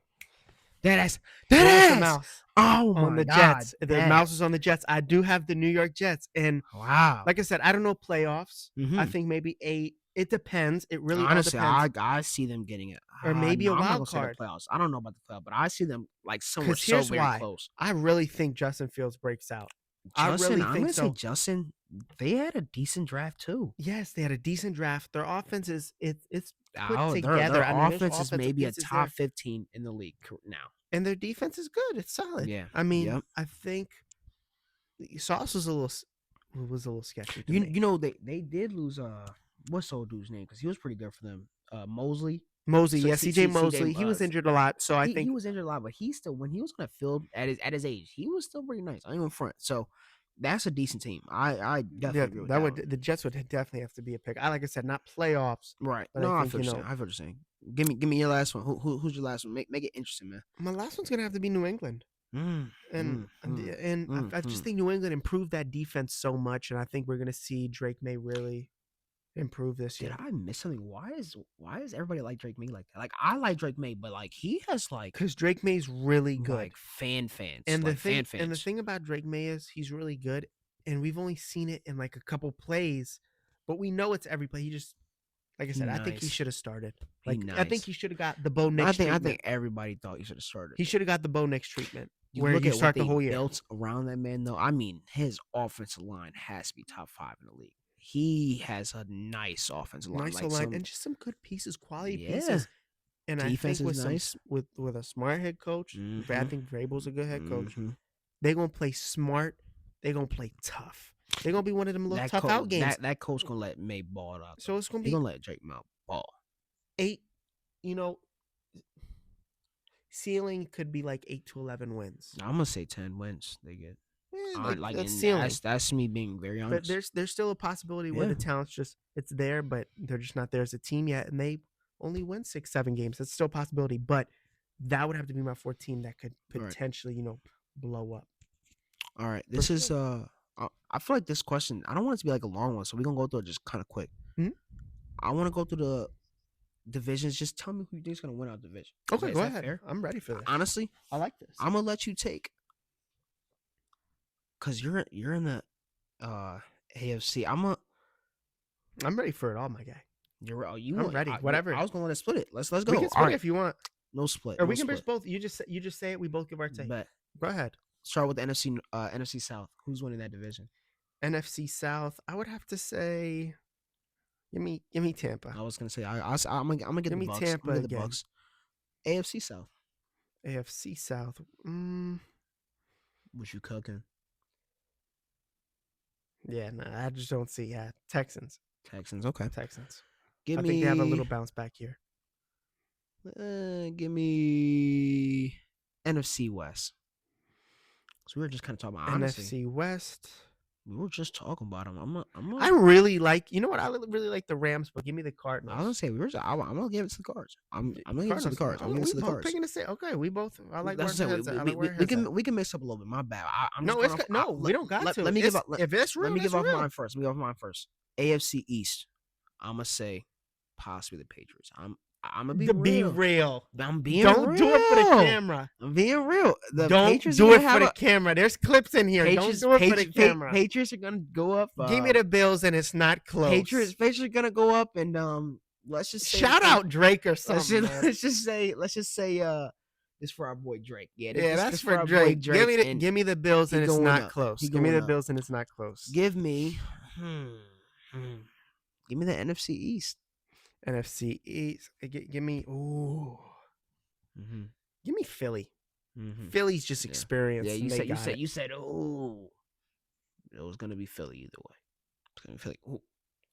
Dead ass. The mouse Oh my on the God, Jets. The mouse is on the Jets. I do have the New York Jets, and wow. like I said, I don't know playoffs. Mhm. I think maybe 8. It depends. It really honestly, all depends. I see them getting it, Or maybe a I'm not wild gonna say card. the playoffs. I don't know about the playoffs, but I see them like somewhere 'Cause so here's very why. close. I really think Justin Fields breaks out. I Justin, really I'm think gonna so. say Justin. They had a decent draft too. Yes, they had a decent draft. Their offense is it's put Oh, together. their I mean, there's offense is offensive maybe a pieces top there. 15 in the league now. And their defense is good. It's solid. Yeah, I mean, yep. I think Sauce was a little sketchy to me. You know they did lose what's old dude's name, because he was pretty good for them. Mosley. Mosley, So yeah, C- CJ C- Mosley. CJ He was injured a lot, so I he think was injured a lot, but he still, when he was on the field at his age, he was still pretty nice. I ain't even front. So that's a decent team. I definitely agree with that. the Jets would definitely have to be a pick. Like I said, not playoffs. Right. But No, I I think, feel you what know- you're saying. I feel what you're saying. Give me your last one. Who's your last one? Make it interesting, man. My last one's gonna have to be New England. And I just think New England improved that defense so much, and I think we're gonna see Drake May really improve this year. Did I miss something? Why is everybody like Drake May like that? Like, I like Drake May, but like he has like Because Drake May's really good. like fans. And like the fans. thing about Drake May is he's really good, and we've only seen it in like a couple plays, but we know it's every play. He just, like I said, I think he Nice. should have started. He Like I think nice. he should have got the Bo Nix I treatment. think everybody thought he should have started. He should have got the Bo Nix treatment, You where look you at start what the whole they year. built around that man, though. I mean, his offensive line has to be top 5 in the league. He has a nice offensive line, Nice like line and just some good pieces, quality Yeah. pieces. And Defense I think is with nice. with a smart head coach, I Mhm. think Vrabel's a good head coach. Mhm. They're gonna play smart. They're gonna play tough. They're gonna be one of them little tough out games. That coach gonna let May ball out. So it's gonna He be gonna let Drake Mount ball. 8. You know, ceiling could be like 8 to 11 wins. I'm gonna say 10 wins they get. Like that's and ceiling. that's me being very But honest. there's still a possibility where the Yeah. talent's just it's there, but they're just not there as a team yet, and they only win 6-7 games. That's still a possibility, but that would have to be my 4th team that could Right. potentially blow up. All right, this is I feel like this question, I don't want it to be like a long one, so we're gonna go through it just kind of quick. Mhm. I want to go through the divisions. Just tell me who you think's gonna win our division. Okay, Is go that ahead. fair? I'm ready for this. Honestly, I like this. I'm gonna let you take, cause you're in the AFC. I'm ready for it all, my guy. I'm ready. Whatever. I was gonna let us split it. Let's go. We can All split right, it if you want, no split. or no we can split. just both. You just say it. We both give our take. Bet. Go ahead. Start with the NFC South. Who's winning that division? NFC South. I would have to say, give me Tampa. I was gonna say I'm gonna get Give the me Bucks. Tampa I'm gonna get the again. Bucks. AFC South. AFC South. What you cooking? Yeah, no, I just don't see. Yeah, Texans. Okay. Texans. Give I me. think they have a little bounce back here. Give me NFC West. So we were just kind of talking about honestly. NFC West. We were just talking about them. I really like. You know what? I really like the Rams, but give me the I was Cardinals. gonna say I'm gonna give it to the Cards. I'm gonna give it to the Cards. I'm gonna give it to the Cards. Picking the same. Okay, we both. I like That's where what I'm heads saying. at. I like where heads at. We can mix up a little bit. My bad. I'm No, just it's going off- no. We don't got to. Let me give up. If it's real, Let me give off real. mine first. Let me give off mine first. AFC East. I'm gonna say possibly the Patriots. I'm gonna be real. I'm being Don't real. do it for the camera. I'm being real. The Don't Patriots do are it gonna for have the camera. There's clips in here. Patriots, Don't do it for the camera. Patriots are gonna go up. Give me the Bills, and it's not close. Patriots are gonna go up, and let's just say shout out Drake or something. Let's just say it's for our boy Drake. Yeah, that's for our Drake. boy Drake. Give me the Bills, and it's going not up. close. He Give me going the up. Bills, and it's not close. Give me, give me the NFC East. NFC East. Give me. Ooh. Mm-hmm. Give me Philly. Philly's just Yeah. experienced. Yeah, and they got it. you said, oh, it was gonna be Philly either way. It's gonna be Philly. Ooh,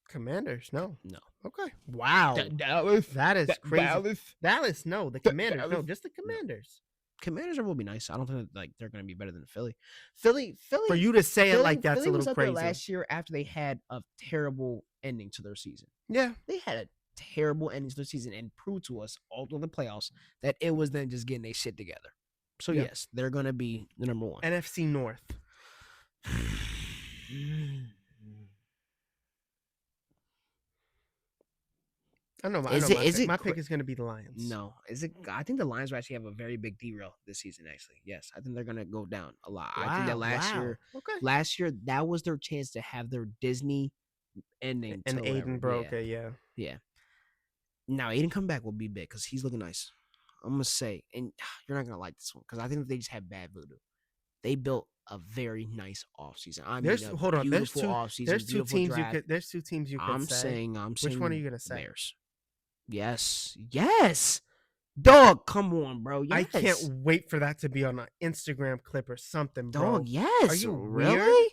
Commanders, no. no. Okay. Wow. Dallas. That is crazy. Dallas. Dallas, no. The Commanders, no. Dallas. Just the Commanders. Commanders will be nice. I don't think like they're gonna be better than Philly. Philly. For you to say it like that's Philly a was little up there crazy. last year after they had a terrible ending to their season. Yeah. They had a terrible ending to their season and proved to us all through the playoffs that it was them just getting their shit together. So Yeah. yes, they're gonna be the number one. NFC North. I know. My pick is going to be the Lions. No, is it? I think the Lions will actually have a very big derail this season. Actually, yes, I think they're gonna go down a lot. I think that last year that was their chance to have their Disney ending. And Aiden broke it. Yeah. Yeah. Now Aiden come back will be big because he's looking nice. I'm gonna say, and you're not gonna like this one because I think they just have bad voodoo. They built a very nice offseason. There's two offseason. There's two teams draft. There's two teams you could I'm say. saying. Which one are you gonna say? Bears. Yes. Dog, come on, bro. Yes. I can't wait for that to be on an Instagram clip or something, bro. Dog, yes. Are you really? weird?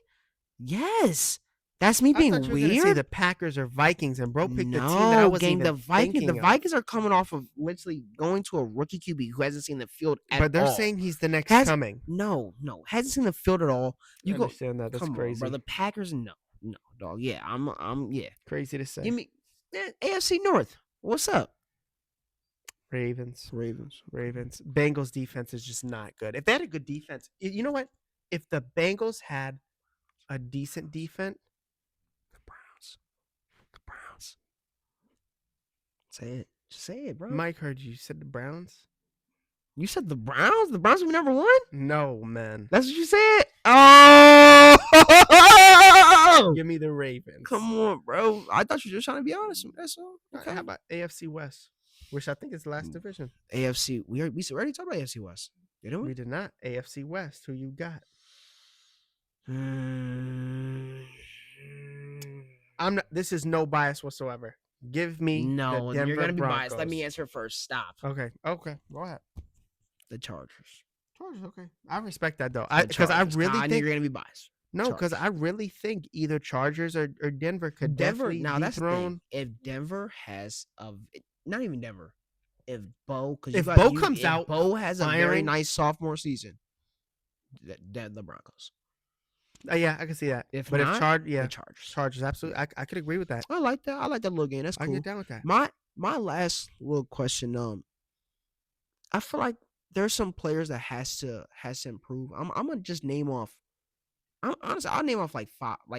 Yes. That's me being I thought you were weird. gonna say the Packers or Vikings, and bro picked the team that I No, wasn't even the Vikings. thinking The of. Vikings are coming off of literally going to a rookie QB who hasn't seen the field at all. But they're saying he's the next coming. No, hasn't seen the field at all. You understand that? That's come crazy, on, bro. The Packers, no, dog. Yeah, I'm yeah. Crazy to say. Give me AFC North. What's up? Ravens. Bengals defense is just not good. If they had a good defense, you know what? If the Bengals had a decent defense, the Browns. Say it, bro. Mike heard you. You said the Browns. You said the Browns. The Browns will be number one. No, man. That's what you said. Oh, give me the Ravens. Come on, bro. I thought you were just trying to be honest. That's all. Okay. How about AFC West? Which I think is the last division. AFC. We already talked about AFC West. Didn't we? We did not. AFC West. Who you got? I'm not. This is no bias whatsoever. Give me no. The Denver You're gonna be Broncos. biased. Let me answer first. Stop. Okay. Go ahead. The Chargers. Okay. I respect that though. Because I really think you're gonna be biased. No, because I really think either Chargers or Denver could definitely that's thrown. If Denver has not even Denver, if Bo comes out, Bo has firing, a very nice sophomore season. The Broncos. Yeah, I can see that. If Chargers, absolutely. I could agree with that. I like that. I like that little game. That's cool. I get down with that. My last little question. I feel like there's some players that has to improve. I'm gonna just name off. I'll name off like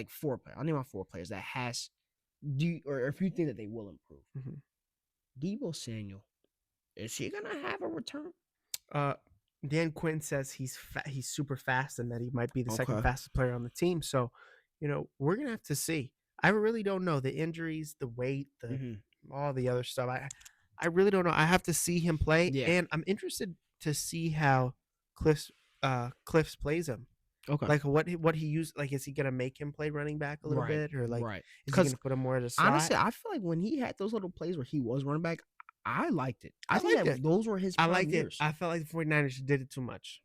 4 players. I'll name off 4 players that or if you think that they will improve. Mm-hmm. Deebo Samuel, is he gonna have a return? Dan Quinn says he's super fast and that he might be the second fastest player on the team. So, we're gonna have to see. I really don't know the injuries, the weight, all the other stuff. I really don't know. I have to see him play, and I'm interested to see how Cliffs plays him. Okay. Like what he used. Like, is he gonna make him play running back a little bit, or like is he gonna put him more as a slot? Honestly, I feel like when he had those little plays where he was running back, I liked it. I think that those were his. I liked years. it. I felt like the 49ers did it too much,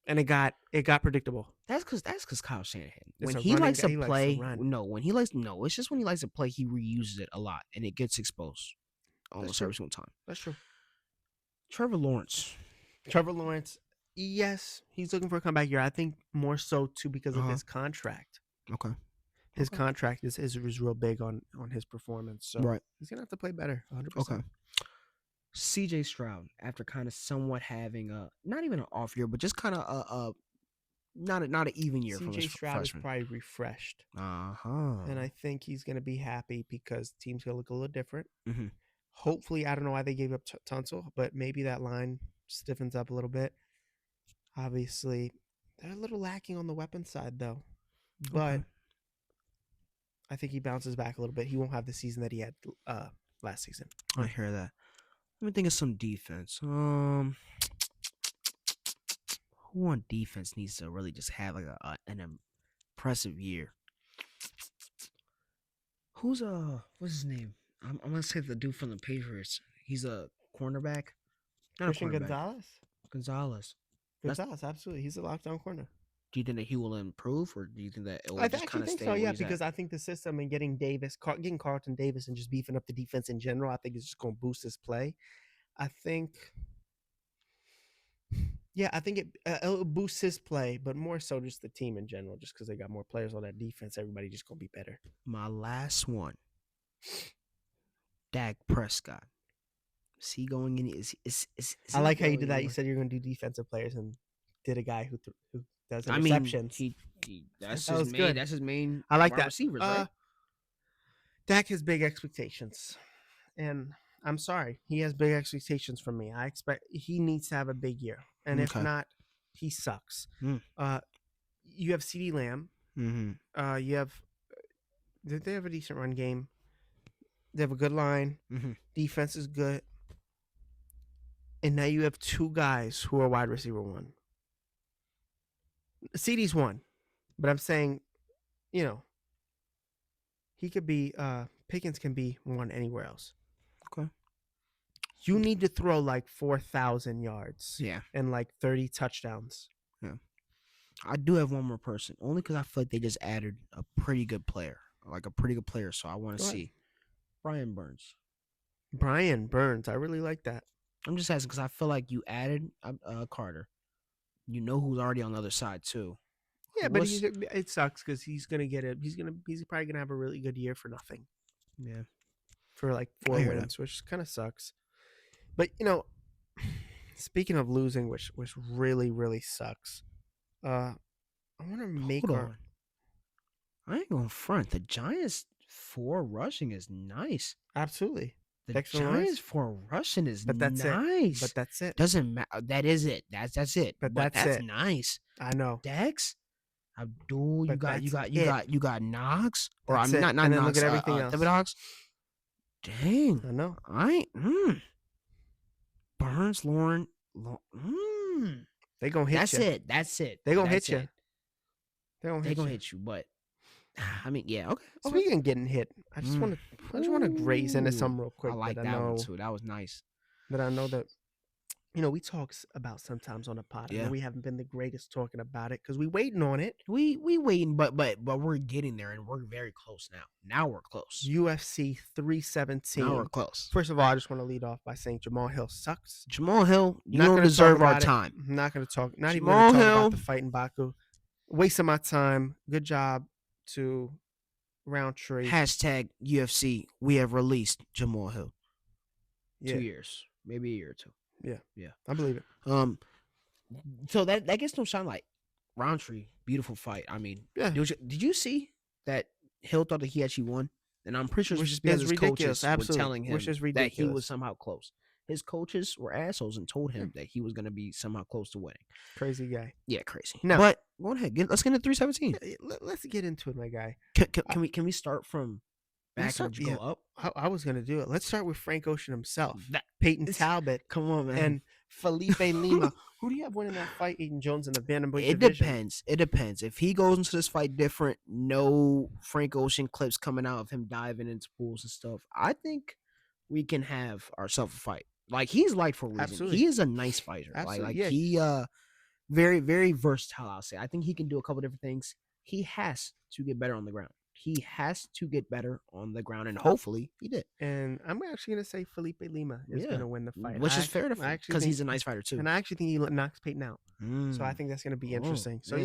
and it got predictable. That's because Kyle Shanahan. When he likes to play, it's just when he likes to play, he reuses it a lot, and it gets exposed almost every single time. That's true. Trevor Lawrence. Yes, he's looking for a comeback year. I think more so too because of his contract. Okay. His contract is real big on his performance. So he's gonna have to play better. 100%. Okay. CJ Stroud, after kind of somewhat having not even an off year, but just kind of not an even year from his Stroud freshman. is probably refreshed. And I think he's gonna be happy because team's gonna look a little different. Mm-hmm. Hopefully, I don't know why they gave up Tunsil, but maybe that line stiffens up a little bit. Obviously, they're a little lacking on the weapon side, though. But I think he bounces back a little bit. He won't have the season that he had last season. I hear that. Let me think of some defense. Who on defense needs to really just have like an impressive year? What's his name? I'm gonna say the dude from the Patriots. He's a cornerback. Christian Gonzalez. Gonzalez, absolutely. He's a lockdown corner. Do you think that he will improve, or do you think that it will I just actually kind of think stay so, where yeah, he's because at? I think the system and getting Carlton Davis and just beefing up the defense in general, I think is just going to boost his play. I think it'll boost his play, but more so just the team in general, just because they got more players on that defense. Everybody just going to be better. My last one, Dak Prescott. Is he going in? Is I like how you going did that. You anywhere? said you're going to do defensive players and did a guy who does I mean, interceptions. he that's That his was main. good. That's his main. I like wide that. receivers, right? Dak has big expectations, and I'm sorry, he has big expectations from me. I expect he needs to have a big year, and if Okay. not, he sucks. Mm. You have CeeDee Lamb. Mm-hmm. You have they have a decent run game. They have a good line. Mm-hmm. Defense is good, and now you have two guys who are wide receiver one. CeeDee's one, but I'm saying, he could be Pickens can be one anywhere else. Okay. You need to throw like 4,000 yards. Yeah. And like 30 touchdowns. Yeah. I do have one more person, only because I feel like they just added a pretty good player, So I want to see Brian Burns. Brian Burns. I really like that. I'm just asking because I feel like you added Carter. You know who's already on the other side too. Yeah, but it sucks because he's gonna get it. He's probably gonna have a really good year for nothing. Yeah. For like 4 wins, which kind of sucks. But speaking of losing, which really really sucks. I want to make I ain't gonna front. The Giants 4 rushing is nice. Absolutely. The Giants 4 rushing is nice. But that's it. Doesn't matter. That is it. That's it. But that's it. Nice. I know. Dex, Abdul, you got Knox, or that's I'm not and Knox. Look at everything else. Knox. Dang. I know. Burns, Lauren. They gonna hit you. That's it. They gonna hit you. They gonna hit you. But I mean, yeah. Okay. Speaking of getting hit, I just want to graze into something real quick. I like that one too. That was nice. That I know that we talk about sometimes on the pod. Yeah. We haven't been the greatest talking about it because we waiting on it. We waiting, but we're getting there and we're very close now. Now we're close. UFC 317. Now we're close. First of all, I just want to lead off by saying Jamal Hill sucks. Jamal Hill, you don't deserve our time. I'm not going to talk. Not even going to talk about the fight in Baku. Wasting my time. Good job to Roundtree. Hashtag UFC. We have released Jamal Hill. Yeah. 2 years, maybe a year or two. Yeah, I believe it. So that gets no shine like Roundtree. Beautiful fight. I mean, yeah. Did you see that Hill thought that he actually won? And I'm pretty sure it's just because his coaches were telling him that he was somehow close. His coaches were assholes and told him that he was going to be somehow close to winning. Crazy guy. Yeah, crazy. No. But go ahead. Let's get into 317. Let's get into it, my guy. Can we start from back and go up? I was going to do it. Let's start with Frank Ocean himself. Peyton Talbot. Come on, man. And Felipe Lima. Who do you have winning that fight? Aiden Jones in the bantamweight division? Depends. It depends. If he goes into this fight different, no Frank Ocean clips coming out of him diving into pools and stuff, I think we can have ourselves a fight. Like, he's light for a reason. Absolutely. He is a nice fighter. Absolutely. Like he very, very versatile, I'll say. I think he can do a couple different things. He has to get better on the ground. He has to get better on the ground, and hopefully he did. And I'm actually going to say Felipe Lima is going to win the fight. Which is fair to because he's a nice fighter, too. And I actually think he knocks Peyton out. So I think that's going to be interesting. So,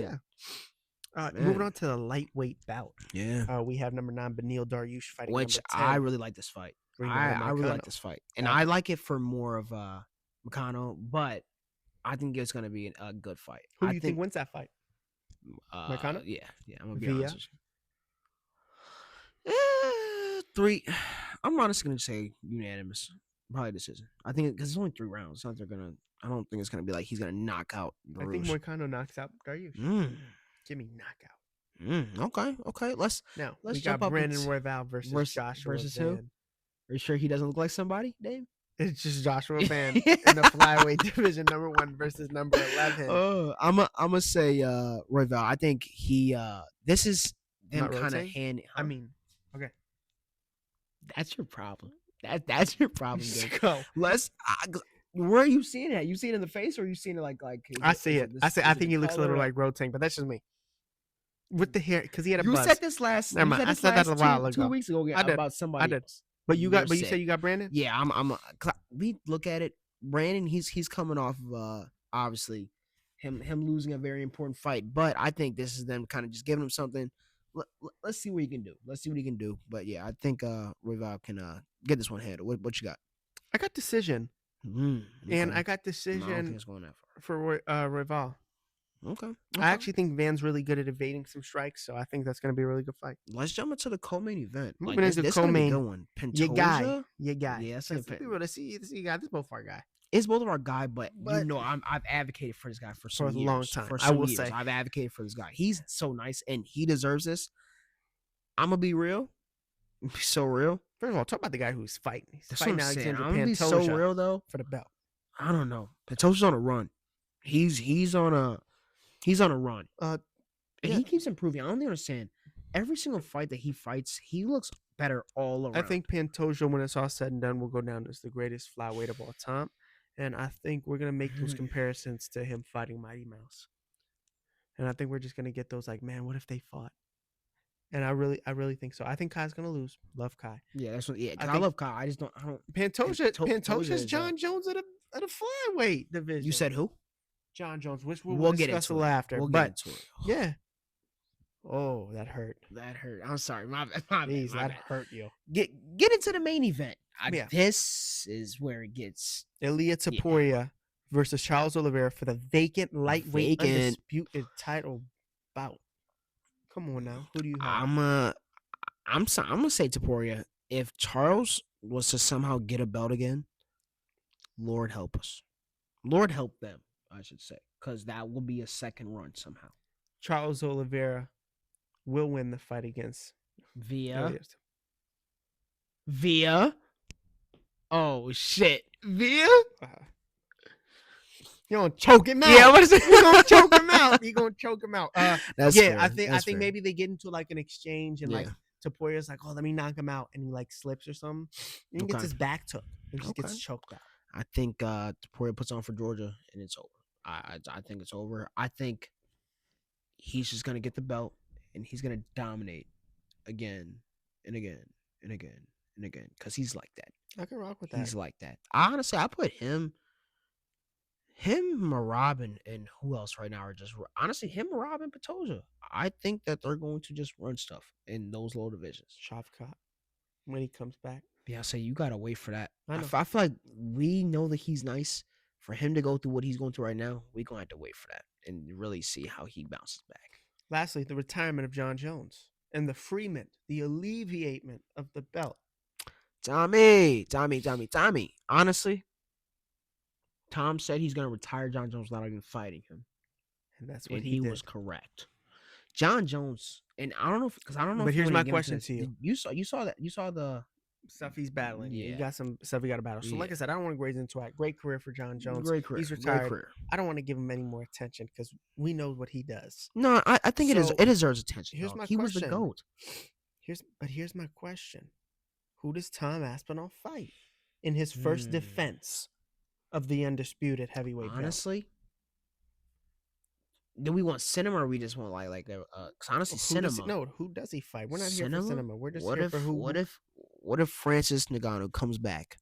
moving on to the lightweight bout. Yeah. We have number 9, Beneil Dariush fighting which number 10. I really like this fight. I really like this fight. And I like it for more of Meccano, but I think it's going to be a good fight. Who do you think wins that fight? Meccano? Yeah. I'm going to be honest with you. 3. I'm honestly going to say unanimous. Probably decision. I think because it's only 3 rounds. It's not I don't think it's going to be like he's going to knock out Dariush. I think Meccano knocks out Dariush. Give me knockout. Okay. Let's we jump got up Brandon Royval versus Joshua versus Van. who? Are you sure he doesn't look like somebody, Dave? It's just Joshua Van in the flyweight division, number 1 versus number 11. I'm gonna say Royval. I think he this is them kind of hand. I mean, okay, that's your problem. That's your problem, Dave. Go. Where are you seeing it? You seeing it in the face, or you seeing it like? I see it. I think he looks a little like Rotating, but that's just me. With the hair, because he had a You buzz. said this last. Never mind. I said that a while ago. 2 weeks ago. I did. About somebody. I did. Else. But you You're said you got Brandon. Yeah, we look at it. Brandon, he's coming off of obviously him losing a very important fight, but I think this is them kind of just giving him something. Let's see what he can do. Let's see what he can do. But yeah, I think Rival can get this one handled. What you got? I got decision, and I got I don't decision think it's going that for Rival. far. Okay. I actually think Van's really good at evading some strikes, so I think that's going to be a really good fight. Let's jump into the co-main event. Moving into this co-main, gonna be a good one. Your guy. Pantoja? Yeah, that's let's be real. Let's see, you got this both our guy. It's both of our guy, but But- you know I've advocated for this guy for For a some long years. time, For I some will years, say. I've advocated for this guy. He's so nice, and he deserves this. I'm gonna be real. So real. First of all, talk about the guy who's fighting. He's That's what fighting I'm saying. Alexander I'm gonna be Pantoja so real though. for the belt. I don't know. Pantoja's on a run. He's on a run. And Yeah. he keeps improving. I don't understand. Every single fight that he fights, he looks better all around. I think Pantoja, when it's all said and done, will go down as the greatest flyweight of all time. And I think we're going to make those comparisons to him fighting Mighty Mouse. And I think we're just going to get those like, man, what if they fought? And I really think so. I think Kai's going to lose. Love Kai. Yeah, that's what. Yeah, 'cause I think- love Kyle. I don't. Pantoja's Pantoja is, John Jones at a flyweight division. You said who? John Jones, which we'll We'll get discuss a into little it. after. We'll but get into it. yeah. Oh, that hurt. That hurt. I'm sorry. My bad. Jeez, My that bad. hurt you. Get into the main event. Yeah. This is where it gets Ilia Topuria versus Charles Oliveira for the vacant lightweight undisputed title bout. Come on now, who do you have? I'm gonna say Topuria. If Charles was to somehow get a belt again, Lord help us. Lord help them, I should say, because that will be a second run somehow. Charles Oliveira will win the fight against Ilia. Via. Oh shit. Via? You're gonna choke him out. Yeah, what is it? You're gonna choke him out. You're gonna choke him out. That's yeah, fair. I think That's fair. maybe they get into like an exchange and like Yeah. Topuria's like, oh, let me knock him out, and he like slips or something. And he gets Okay. his back took and just gets Okay. choked out. I think Topuria puts on for Georgia and it's over. I think it's over. I think he's just gonna get the belt and he's gonna dominate again and again and again and again because he's like that. I can rock with that. He's like that. Honestly, I put him, Marab, and who else right now are just honestly him, Marab, and Pantoja. I think that they're going to just run stuff in those low divisions. Shavkat when he comes back. Yeah, I say you gotta wait for that. I know. I feel like we know that he's nice. For him to go through what he's going through right now, we're gonna have to wait for that and really see how he bounces back. Lastly, the retirement of John Jones and the freement, the alleviation of the belt. Tommy. Honestly, Tom said he's gonna retire John Jones without even fighting him, And that's what and he he did. was correct. John Jones, and I don't know because I don't know. But if here's you my wanna get into question this. to you. You saw that? You saw the Stuff he's battling. You Yeah. got some stuff he got to battle. So like Yeah. I said, I don't want to graze into it. Great career for John Jones. great career. He's great retired. career. I don't want to give him any more attention because we know what he does. No, I think So, it deserves attention. here's Dog. my He was the question. GOAT. Here's my question. Who does Tom Aspinall fight in his first defense of the undisputed heavyweight belt? Honestly, do we want cinema or we just want like cause honestly Who does cinema. who does he fight? We're not here for cinema. We're just what here if for who. what if Francis Ngannou comes back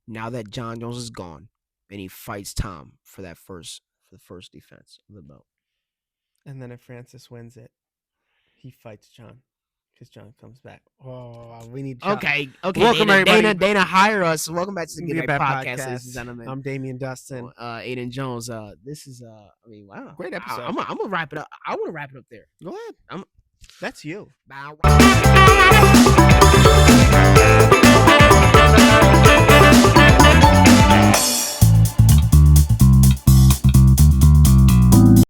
now that John Jones is gone and he fights Tom for the first defense of the belt? And then if Francis wins it, he fights John because John comes back. Oh, we need. Okay. Welcome, Dana, everybody. Dana, hire us. Welcome back to the Get GetBack Back podcast, ladies and gentlemen. I'm Damian Dustin. Aiden Jones. This is I mean, wow, Great episode. I'm gonna wrap it up. I want to wrap it up there. Go ahead. That's you. Bow.